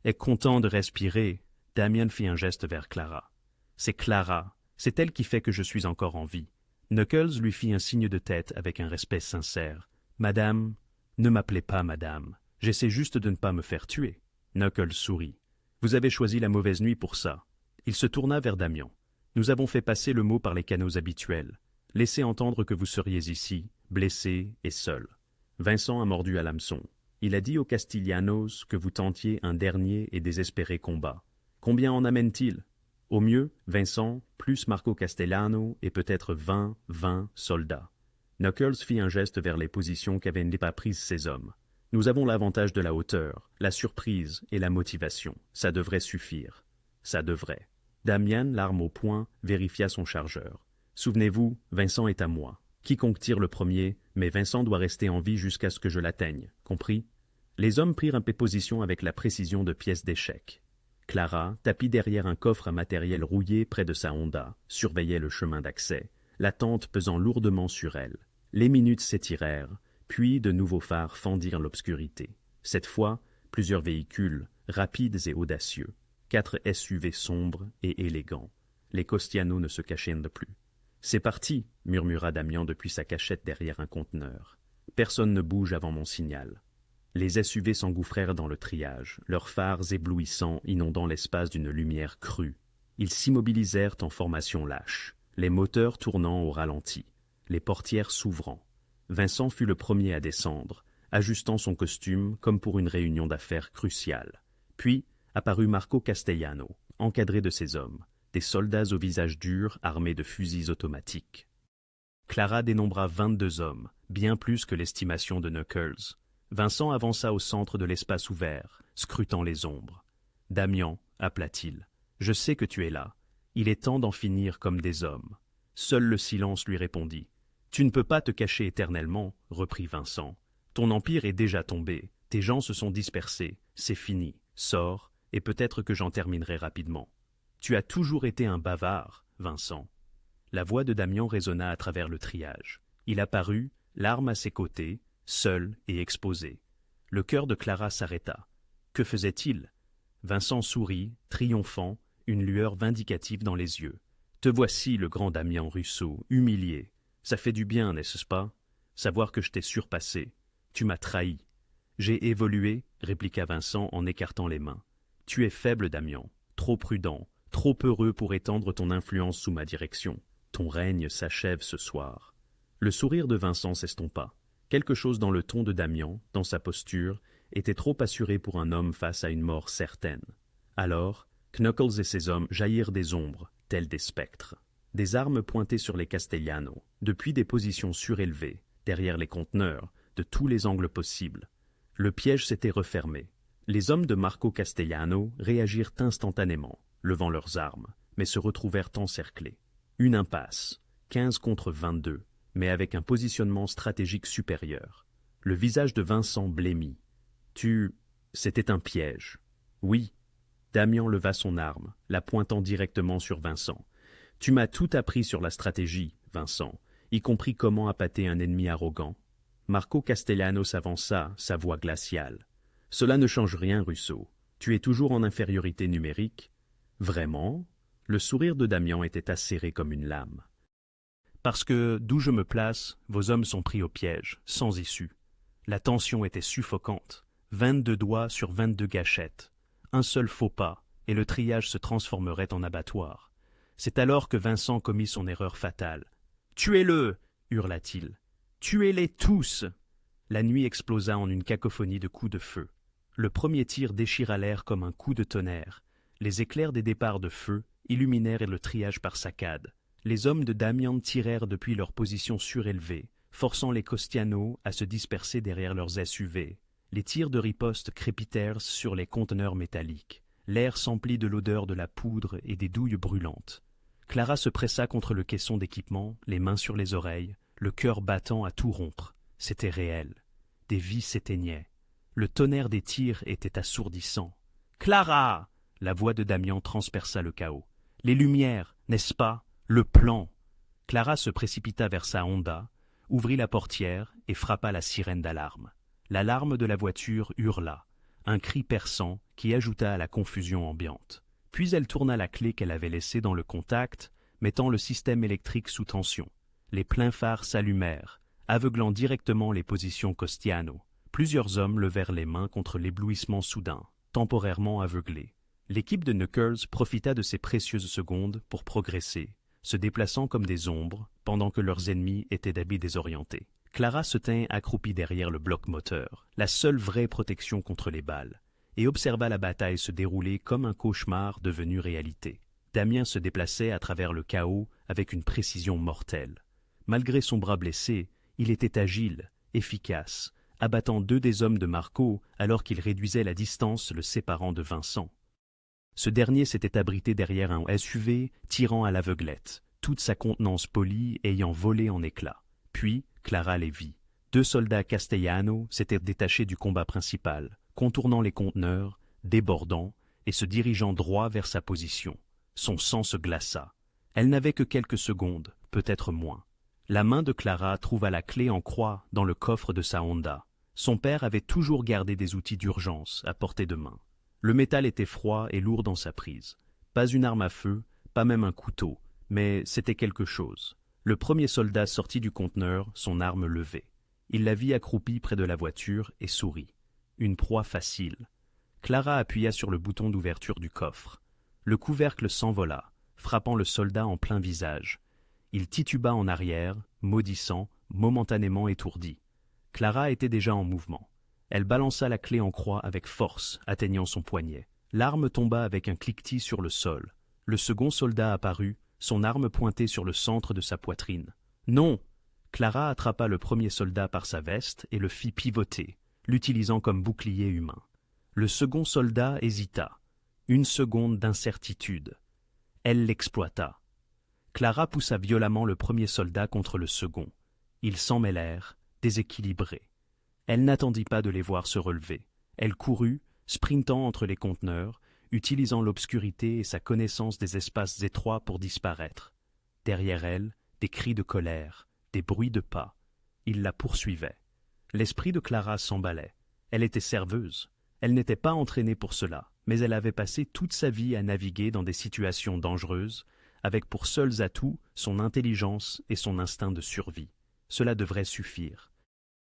Est content de respirer !» Damien fit un geste vers Clara. « C'est Clara. C'est elle qui fait que je suis encore en vie. » Knuckles lui fit un signe de tête avec un respect sincère. « Madame, ne m'appelez pas madame. J'essaie juste de ne pas me faire tuer. » Knuckles sourit. « Vous avez choisi la mauvaise nuit pour ça. » Il se tourna vers Damian. « Nous avons fait passer le mot par les canaux habituels. Laissez entendre que vous seriez ici, blessé et seul. » Vincent a mordu à l'hameçon. Il a dit aux Castiglianos que vous tentiez un dernier et désespéré combat. Combien en amène-t-il? Au mieux, Vincent, plus Marco Castellano et peut-être 20 soldats. Knuckles fit un geste vers les positions qu'avaient pas prises ces hommes. Nous avons l'avantage de la hauteur, la surprise et la motivation. Ça devrait suffire. Ça devrait. Damien, l'arme au poing, vérifia son chargeur. Souvenez-vous, Vincent est à moi. Quiconque tire le premier, mais Vincent doit rester en vie jusqu'à ce que je l'atteigne. Compris? Les hommes prirent un position avec la précision de pièces d'échecs. Clara, tapie derrière un coffre à matériel rouillé près de sa Honda, surveillait le chemin d'accès, l'attente pesant lourdement sur elle. Les minutes s'étirèrent, puis de nouveaux phares fendirent l'obscurité. Cette fois, plusieurs véhicules, rapides et audacieux. 4 SUV sombres et élégants. Les Costiano ne se cachaient plus. « C'est parti !» murmura Damian depuis sa cachette derrière un conteneur. Personne ne bouge avant mon signal. Les SUV s'engouffrèrent dans le triage, leurs phares éblouissants inondant l'espace d'une lumière crue. Ils s'immobilisèrent en formation lâche, les moteurs tournant au ralenti, les portières s'ouvrant. Vincent fut le premier à descendre, ajustant son costume comme pour une réunion d'affaires cruciale. Puis apparut Marco Castellano, encadré de ses hommes, des soldats au visage dur armés de fusils automatiques. Clara dénombra 22 hommes, bien plus que l'estimation de Knuckles. Vincent avança au centre de l'espace ouvert, scrutant les ombres. « Damian, appela-t-il, je sais que tu es là. Il est temps d'en finir comme des hommes. » Seul le silence lui répondit. « Tu ne peux pas te cacher éternellement, reprit Vincent. Ton empire est déjà tombé, tes gens se sont dispersés, c'est fini, sors, et peut-être que j'en terminerai rapidement. Tu as toujours été un bavard, Vincent. » La voix de Damian résonna à travers le triage. Il apparut, l'arme à ses côtés, seul et exposé. Le cœur de Clara s'arrêta. Que faisait-il? Vincent sourit, triomphant, une lueur vindicative dans les yeux. « Te voici, le grand Damian Russo, humilié. Ça fait du bien, n'est-ce pas? Savoir que je t'ai surpassé. Tu m'as trahi. »« J'ai évolué, » répliqua Vincent en écartant les mains. « Tu es faible, Damian, trop prudent, trop heureux pour étendre ton influence sous ma direction. Ton règne s'achève ce soir. » Le sourire de Vincent s'estompa. Quelque chose dans le ton de Damian, dans sa posture, était trop assuré pour un homme face à une mort certaine. Alors, Knuckles et ses hommes jaillirent des ombres, tels des spectres. Des armes pointées sur les Castellano, depuis des positions surélevées, derrière les conteneurs, de tous les angles possibles. Le piège s'était refermé. Les hommes de Marco Castellano réagirent instantanément, levant leurs armes, mais se retrouvèrent encerclés. Une impasse, 15 contre 22, mais avec un positionnement stratégique supérieur. Le visage de Vincent blêmit. C'était un piège. Oui. Damian leva son arme, la pointant directement sur Vincent. Tu m'as tout appris sur la stratégie, Vincent, y compris comment appâter un ennemi arrogant. Marco Castellano s'avança, sa voix glaciale. Cela ne change rien, Russo. Tu es toujours en infériorité numérique. Vraiment? Le sourire de Damian était acéré comme une lame. Parce que, d'où je me place, vos hommes sont pris au piège, sans issue. La tension était suffocante. 22 doigts sur 22 gâchettes. Un seul faux pas, et le triage se transformerait en abattoir. C'est alors que Vincent commit son erreur fatale. « Tuez-le » hurla-t-il. « Tuez-les tous !» La nuit explosa en une cacophonie de coups de feu. Le premier tir déchira l'air comme un coup de tonnerre. Les éclairs des départs de feu illuminèrent le triage par saccades. Les hommes de Damian tirèrent depuis leur position surélevée, forçant les Costiano à se disperser derrière leurs SUV. Les tirs de riposte crépitèrent sur les conteneurs métalliques. L'air s'emplit de l'odeur de la poudre et des douilles brûlantes. Clara se pressa contre le caisson d'équipement, les mains sur les oreilles, le cœur battant à tout rompre. C'était réel. Des vies s'éteignaient. Le tonnerre des tirs était assourdissant. « Clara !» La voix de Damian transperça le chaos. « Les lumières, n'est-ce pas? Le plan !» Clara se précipita vers sa Honda, ouvrit la portière et frappa la sirène d'alarme. L'alarme de la voiture hurla, un cri perçant qui ajouta à la confusion ambiante. Puis elle tourna la clé qu'elle avait laissée dans le contact, mettant le système électrique sous tension. Les pleins phares s'allumèrent, aveuglant directement les positions Costiano. Plusieurs hommes levèrent les mains contre l'éblouissement soudain, temporairement aveuglés. L'équipe de Knuckles profita de ces précieuses secondes pour progresser, se déplaçant comme des ombres, pendant que leurs ennemis étaient d'habits désorientés. Clara se tint accroupie derrière le bloc moteur, la seule vraie protection contre les balles, et observa la bataille se dérouler comme un cauchemar devenu réalité. Damien se déplaçait à travers le chaos avec une précision mortelle. Malgré son bras blessé, il était agile, efficace, abattant 2 des hommes de Marco alors qu'il réduisait la distance le séparant de Vincent. Ce dernier s'était abrité derrière un SUV, tirant à l'aveuglette, toute sa contenance polie ayant volé en éclats. Puis, Clara les vit. 2 soldats Castellano s'étaient détachés du combat principal, contournant les conteneurs, débordant et se dirigeant droit vers sa position. Son sang se glaça. Elle n'avait que quelques secondes, peut-être moins. La main de Clara trouva la clé en croix dans le coffre de sa Honda. Son père avait toujours gardé des outils d'urgence à portée de main. Le métal était froid et lourd dans sa prise. Pas une arme à feu, pas même un couteau, mais c'était quelque chose. Le premier soldat sortit du conteneur, son arme levée. Il la vit accroupie près de la voiture et sourit. Une proie facile. Clara appuya sur le bouton d'ouverture du coffre. Le couvercle s'envola, frappant le soldat en plein visage. Il tituba en arrière, maudissant, momentanément étourdi. Clara était déjà en mouvement. Elle balança la clé en croix avec force, atteignant son poignet. L'arme tomba avec un cliquetis sur le sol. Le second soldat apparut, son arme pointée sur le centre de sa poitrine. « Non !» Clara attrapa le premier soldat par sa veste et le fit pivoter, l'utilisant comme bouclier humain. Le second soldat hésita. Une seconde d'incertitude. Elle l'exploita. Clara poussa violemment le premier soldat contre le second. Ils s'en mêlèrent, déséquilibrés. Elle n'attendit pas de les voir se relever. Elle courut, sprintant entre les conteneurs, utilisant l'obscurité et sa connaissance des espaces étroits pour disparaître. Derrière elle, des cris de colère, des bruits de pas. Ils la poursuivaient. L'esprit de Clara s'emballait. Elle était serveuse. Elle n'était pas entraînée pour cela, mais elle avait passé toute sa vie à naviguer dans des situations dangereuses, avec pour seuls atouts son intelligence et son instinct de survie. Cela devrait suffire.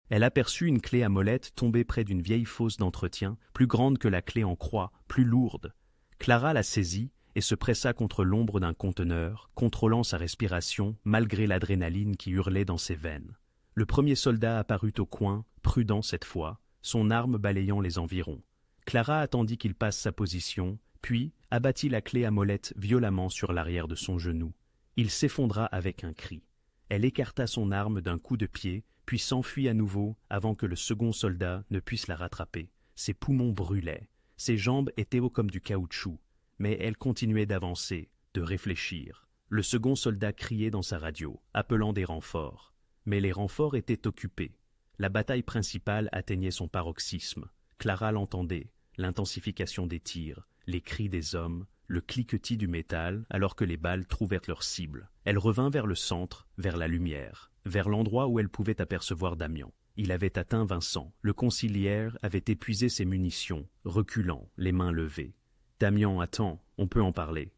Elle aperçut une clé à molette tombée près d'une vieille fosse d'entretien, plus grande que la clé en croix, plus lourde. Clara la saisit et se pressa contre l'ombre d'un conteneur, contrôlant sa respiration malgré l'adrénaline qui hurlait dans ses veines. Le premier soldat apparut au coin, prudent cette fois, son arme balayant les environs. Clara attendit qu'il passe sa position, puis abattit la clé à molette violemment sur l'arrière de son genou. Il s'effondra avec un cri. Elle écarta son arme d'un coup de pied, puis s'enfuit à nouveau avant que le second soldat ne puisse la rattraper. Ses poumons brûlaient, ses jambes étaient hauts comme du caoutchouc, mais elle continuait d'avancer, de réfléchir. Le second soldat criait dans sa radio, appelant des renforts. Mais les renforts étaient occupés. La bataille principale atteignait son paroxysme. Clara l'entendait, l'intensification des tirs, les cris des hommes, le cliquetis du métal alors que les balles trouvèrent leur cible. Elle revint vers le centre, vers la lumière, vers l'endroit où elle pouvait apercevoir Damian. Il avait atteint Vincent. Le conciliaire avait épuisé ses munitions, reculant, les mains levées. « Damian, attends, on peut en parler. »«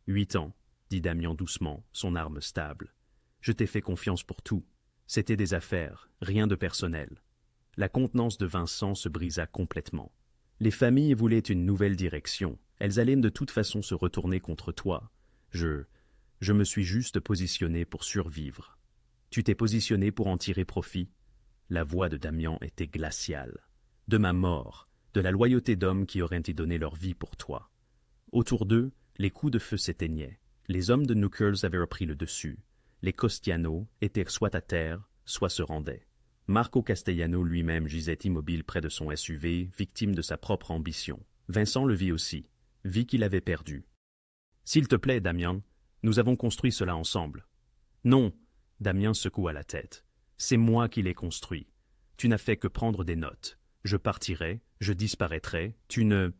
8 ans, dit Damian doucement, son arme stable. Je t'ai fait confiance pour tout. C'était des affaires, rien de personnel. » La contenance de Vincent se brisa complètement. Les familles voulaient une nouvelle direction. Elles allaient de toute façon se retourner contre toi. Je me suis juste positionné pour survivre. Tu t'es positionné pour en tirer profit. La voix de Damian était glaciale. De ma mort, de la loyauté d'hommes qui auraient donné leur vie pour toi. Autour d'eux, les coups de feu s'éteignaient. Les hommes de Nookers avaient repris le dessus. Les Costiano étaient soit à terre, soit se rendaient. Marco Castellano lui-même gisait immobile près de son SUV, victime de sa propre ambition. Vincent le vit aussi, vit qu'il avait perdu. « S'il te plaît, Damian, nous avons construit cela ensemble. »« Non !» Damian secoua la tête. « C'est moi qui l'ai construit. Tu n'as fait que prendre des notes. Je partirai, je disparaîtrai, tu ne... »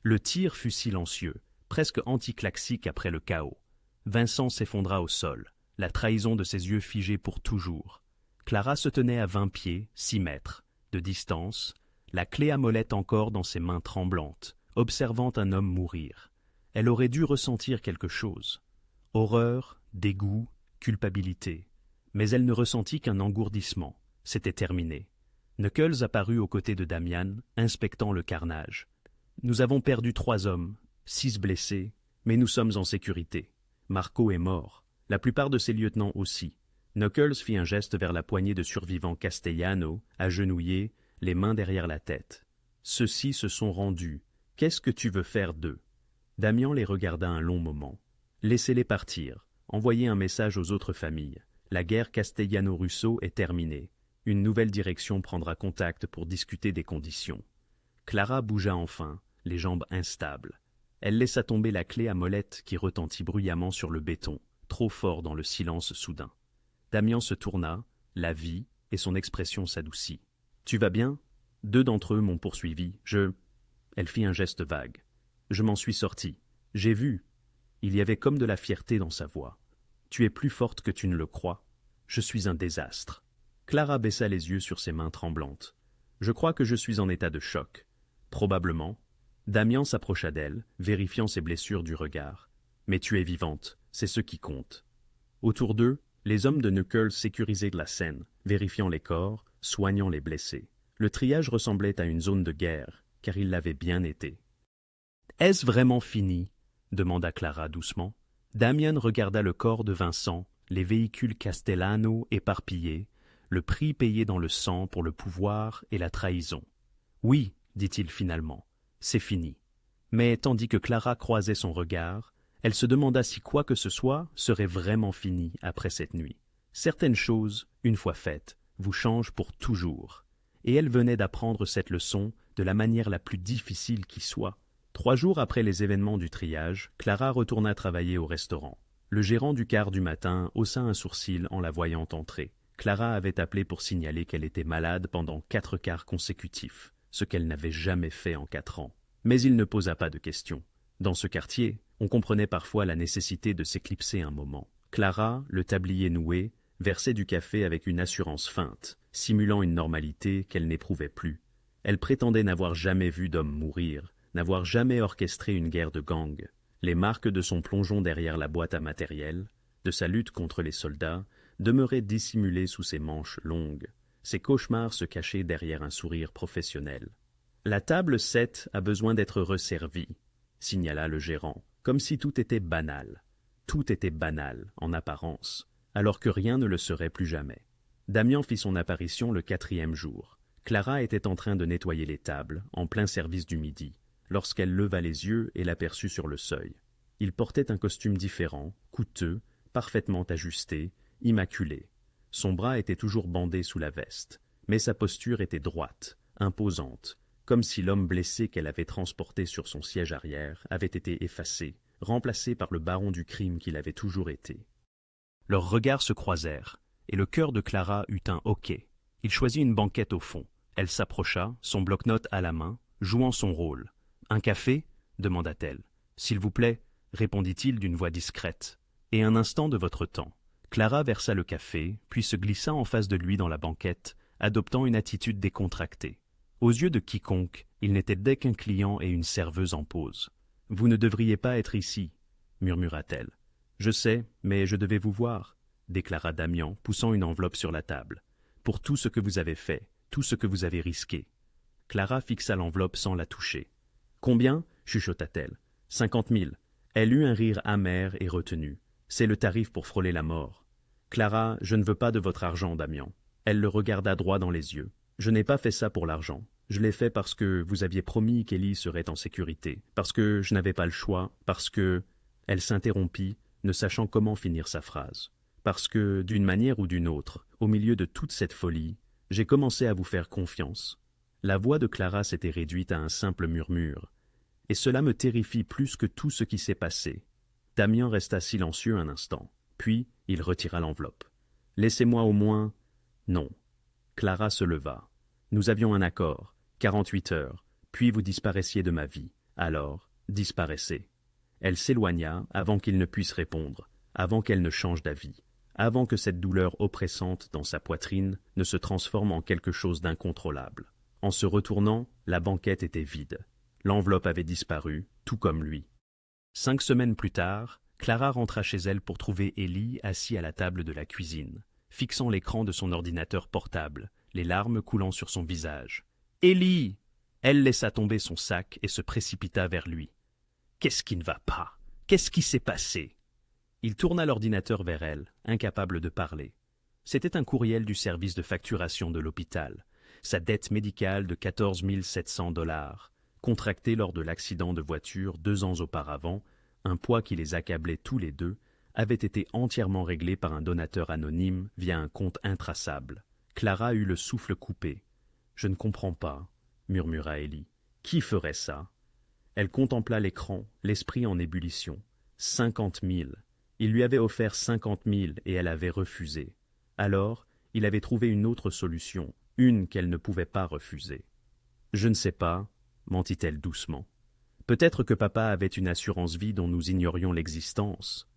Le tir fut silencieux, presque anticlaxique après le chaos. Vincent s'effondra au sol, la trahison de ses yeux figés pour toujours. Clara se tenait à 20 pieds, 6 mètres, de distance, la clé à molette encore dans ses mains tremblantes, observant un homme mourir. Elle aurait dû ressentir quelque chose. Horreur, dégoût, culpabilité. Mais elle ne ressentit qu'un engourdissement. C'était terminé. Knuckles apparut aux côtés de Damian, inspectant le carnage. « Nous avons perdu 3 hommes, 6 blessés, mais nous sommes en sécurité. Marco est mort, la plupart de ses lieutenants aussi. » Knuckles fit un geste vers la poignée de survivants Castellano, agenouillés, les mains derrière la tête. « Ceux-ci se sont rendus. Qu'est-ce que tu veux faire d'eux » Damian les regarda un long moment. « Laissez-les partir. Envoyez un message aux autres familles. La guerre Castellano-Russo est terminée. Une nouvelle direction prendra contact pour discuter des conditions. » Clara bougea enfin, les jambes instables. Elle laissa tomber la clé à molette qui retentit bruyamment sur le béton, trop fort dans le silence soudain. Damian se tourna, la vit, et son expression s'adoucit. « Tu vas bien ?» 2 d'entre eux m'ont poursuivi. Elle fit un geste vague. « Je m'en suis sorti. J'ai vu. » Il y avait comme de la fierté dans sa voix. « Tu es plus forte que tu ne le crois. Je suis un désastre. » Clara baissa les yeux sur ses mains tremblantes. « Je crois que je suis en état de choc. » Probablement. Damian s'approcha d'elle, vérifiant ses blessures du regard. « Mais tu es vivante, c'est ce qui compte. » Autour d'eux, Les hommes de Knuckles sécurisaient la scène, vérifiant les corps, soignant les blessés. Le triage ressemblait à une zone de guerre, car il l'avait bien été. « Est-ce vraiment fini ?» demanda Clara doucement. Damian regarda le corps de Vincent, les véhicules Castellano éparpillés, le prix payé dans le sang pour le pouvoir et la trahison. « Oui, dit-il finalement, c'est fini. » Mais tandis que Clara croisait son regard, elle se demanda si quoi que ce soit serait vraiment fini après cette nuit. Certaines choses, une fois faites, vous changent pour toujours. Et elle venait d'apprendre cette leçon de la manière la plus difficile qui soit. 3 jours après les événements du triage, Clara retourna travailler au restaurant. Le gérant du quart du matin haussa un sourcil en la voyant entrer. Clara avait appelé pour signaler qu'elle était malade pendant 4 quarts consécutifs, ce qu'elle n'avait jamais fait en 4 ans. Mais il ne posa pas de questions. Dans ce quartier, on comprenait parfois la nécessité de s'éclipser un moment. Clara, le tablier noué, versait du café avec une assurance feinte, simulant une normalité qu'elle n'éprouvait plus. Elle prétendait n'avoir jamais vu d'homme mourir, n'avoir jamais orchestré une guerre de gang. Les marques de son plongeon derrière la boîte à matériel, de sa lutte contre les soldats, demeuraient dissimulées sous ses manches longues. Ses cauchemars se cachaient derrière un sourire professionnel. « La table 7 a besoin d'être resservie », signala le gérant, comme si tout était banal. Tout était banal, en apparence, alors que rien ne le serait plus jamais. Damian fit son apparition le 4e jour. Clara était en train de nettoyer les tables, en plein service du midi, lorsqu'elle leva les yeux et l'aperçut sur le seuil. Il portait un costume différent, coûteux, parfaitement ajusté, immaculé. Son bras était toujours bandé sous la veste, mais sa posture était droite, imposante, comme si l'homme blessé qu'elle avait transporté sur son siège arrière avait été effacé, remplacé par le baron du crime qu'il avait toujours été. Leurs regards se croisèrent, et le cœur de Clara eut un hoquet. Il choisit une banquette au fond. Elle s'approcha, son bloc-notes à la main, jouant son rôle. « Un café » demanda-t-elle. « S'il vous plaît » répondit-il d'une voix discrète. « Et un instant de votre temps. » Clara versa le café, puis se glissa en face de lui dans la banquette, adoptant une attitude décontractée. Aux yeux de quiconque, il n'était dès qu'un client et une serveuse en pause. « Vous ne devriez pas être ici » murmura-t-elle. « Je sais, mais je devais vous voir » déclara Damian, poussant une enveloppe sur la table. « Pour tout ce que vous avez fait, tout ce que vous avez risqué. » Clara fixa l'enveloppe sans la toucher. « Combien » chuchota-t-elle. « 50 000. » Elle eut un rire amer et retenu. « C'est le tarif pour frôler la mort. »« Clara, je ne veux pas de votre argent, Damian. » Elle le regarda droit dans les yeux. « Je n'ai pas fait ça pour l'argent. Je l'ai fait parce que vous aviez promis qu'Ellie serait en sécurité, parce que je n'avais pas le choix, parce que... » Elle s'interrompit, ne sachant comment finir sa phrase. « Parce que, d'une manière ou d'une autre, au milieu de toute cette folie, j'ai commencé à vous faire confiance. » La voix de Clara s'était réduite à un simple murmure, et cela me terrifie plus que tout ce qui s'est passé. Damian resta silencieux un instant, puis il retira l'enveloppe. « Laissez-moi au moins... » « Non. » Clara se leva. « Nous avions un accord, 48 heures, puis vous disparaissiez de ma vie. Alors, disparaissez. » Elle s'éloigna avant qu'il ne puisse répondre, avant qu'elle ne change d'avis, avant que cette douleur oppressante dans sa poitrine ne se transforme en quelque chose d'incontrôlable. En se retournant, la banquette était vide. L'enveloppe avait disparu, tout comme lui. 5 semaines plus tard, Clara rentra chez elle pour trouver Ellie assis à la table de la cuisine, fixant l'écran de son ordinateur portable, les larmes coulant sur son visage. « Ellie !» Elle laissa tomber son sac et se précipita vers lui. « Qu'est-ce qui ne va pas? Qu'est-ce qui s'est passé ?» Il tourna l'ordinateur vers elle, incapable de parler. C'était un courriel du service de facturation de l'hôpital. Sa dette médicale de 14 700 $, contractée lors de l'accident de voiture 2 ans auparavant, un poids qui les accablait tous les deux, avait été entièrement réglé par un donateur anonyme via un compte intraçable. Clara eut le souffle coupé. « Je ne comprends pas, » murmura Ellie. « Qui ferait ça ?» Elle contempla l'écran, l'esprit en ébullition. 50 000. Il lui avait offert 50 000 et elle avait refusé. Alors, il avait trouvé une autre solution, une qu'elle ne pouvait pas refuser. « Je ne sais pas, » mentit-elle doucement. « Peut-être que papa avait une assurance vie dont nous ignorions l'existence. »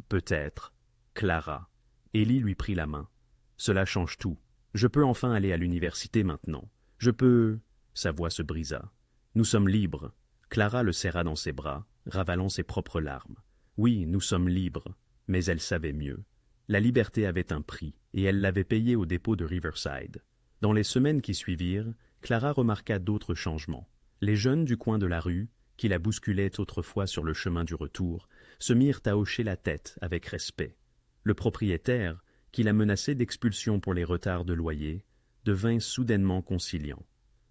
Peut-être. Clara. Ellie lui prit la main. « Cela change tout. Je peux enfin aller à l'université maintenant. Je peux... » Sa voix se brisa. « Nous sommes libres. » Clara le serra dans ses bras, ravalant ses propres larmes. « Oui, nous sommes libres. » Mais elle savait mieux. La liberté avait un prix, et elle l'avait payé au dépôt de Riverside. Dans les semaines qui suivirent, Clara remarqua d'autres changements. Les jeunes du coin de la rue, qui la bousculaient autrefois sur le chemin du retour, se mirent à hocher la tête avec respect. Le propriétaire, qui la menaçait d'expulsion pour les retards de loyer, devint soudainement conciliant.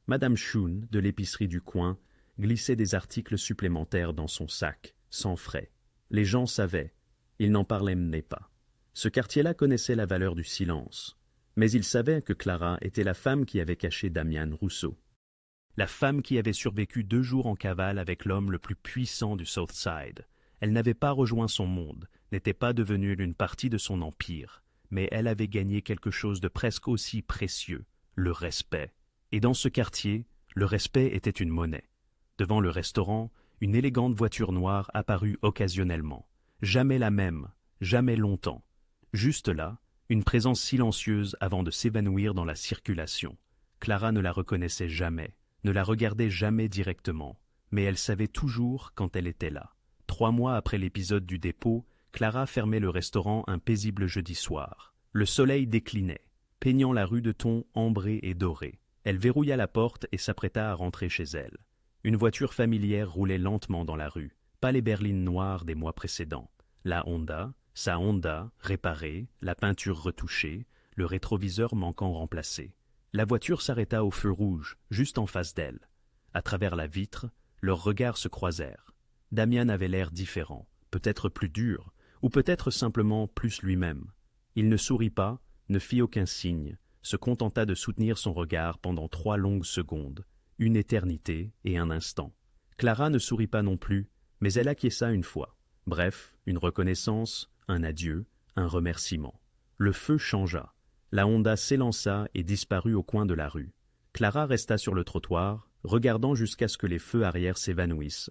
Madame Shun, de l'épicerie du coin, glissait des articles supplémentaires dans son sac, sans frais. Les gens savaient, ils n'en parlaient pas. Ce quartier-là connaissait la valeur du silence, mais ils savaient que Clara était la femme qui avait caché Damian Rousseau. La femme qui avait survécu 2 jours en cavale avec l'homme le plus puissant du Southside. Elle n'avait pas rejoint son monde, n'était pas devenue une partie de son empire, mais elle avait gagné quelque chose de presque aussi précieux, le respect. Et dans ce quartier, le respect était une monnaie. Devant le restaurant, une élégante voiture noire apparut occasionnellement. Jamais la même, jamais longtemps. Juste là, une présence silencieuse avant de s'évanouir dans la circulation. Clara ne la reconnaissait jamais, ne la regardait jamais directement, mais elle savait toujours quand elle était là. 3 mois après l'épisode du dépôt, Clara fermait le restaurant un paisible jeudi soir. Le soleil déclinait, peignant la rue de tons ambrés et dorés. Elle verrouilla la porte et s'apprêta à rentrer chez elle. Une voiture familière roulait lentement dans la rue, pas les berlines noires des mois précédents. La Honda, sa Honda, réparée, la peinture retouchée, le rétroviseur manquant remplacé. La voiture s'arrêta au feu rouge, juste en face d'elle. À travers la vitre, leurs regards se croisèrent. Damian avait l'air différent, peut-être plus dur, ou peut-être simplement plus lui-même. Il ne sourit pas, ne fit aucun signe, se contenta de soutenir son regard pendant 3 longues secondes, une éternité et un instant. Clara ne sourit pas non plus, mais elle acquiesça une fois. Bref, une reconnaissance, un adieu, un remerciement. Le feu changea. La Honda s'élança et disparut au coin de la rue. Clara resta sur le trottoir, regardant jusqu'à ce que les feux arrière s'évanouissent.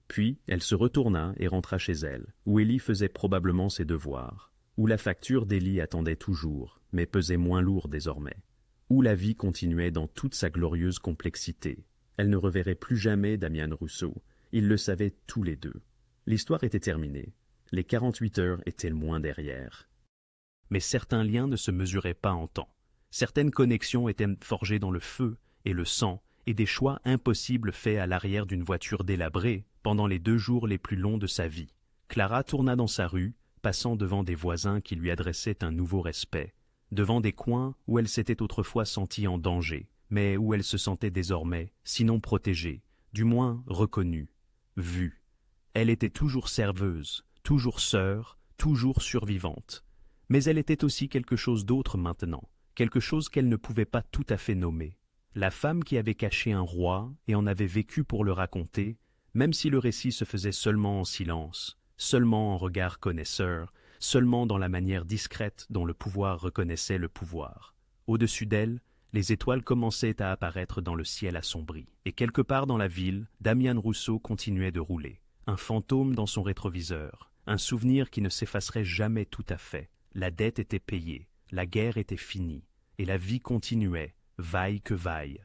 Puis, elle se retourna et rentra chez elle, où Ellie faisait probablement ses devoirs, où la facture d'Ellie attendait toujours, mais pesait moins lourd désormais, où la vie continuait dans toute sa glorieuse complexité. Elle ne reverrait plus jamais Damian Rousseau. Ils le savaient tous les deux. L'histoire était terminée. Les 48 heures étaient loin derrière. Mais certains liens ne se mesuraient pas en temps. Certaines connexions étaient forgées dans le feu et le sang, et des choix impossibles faits à l'arrière d'une voiture délabrée pendant les 2 jours les plus longs de sa vie. Clara tourna dans sa rue, passant devant des voisins qui lui adressaient un nouveau respect, devant des coins où elle s'était autrefois sentie en danger, mais où elle se sentait désormais, sinon protégée, du moins reconnue, vue. Elle était toujours serveuse, toujours sœur, toujours survivante. Mais elle était aussi quelque chose d'autre maintenant, quelque chose qu'elle ne pouvait pas tout à fait nommer. La femme qui avait caché un roi et en avait vécu pour le raconter, même si le récit se faisait seulement en silence, seulement en regard connaisseur, seulement dans la manière discrète dont le pouvoir reconnaissait le pouvoir. Au-dessus d'elle, les étoiles commençaient à apparaître dans le ciel assombri, et quelque part dans la ville, Damian Rousseau continuait de rouler, un fantôme dans son rétroviseur, un souvenir qui ne s'effacerait jamais tout à fait. La dette était payée, la guerre était finie, et la vie continuait, vaille que vaille.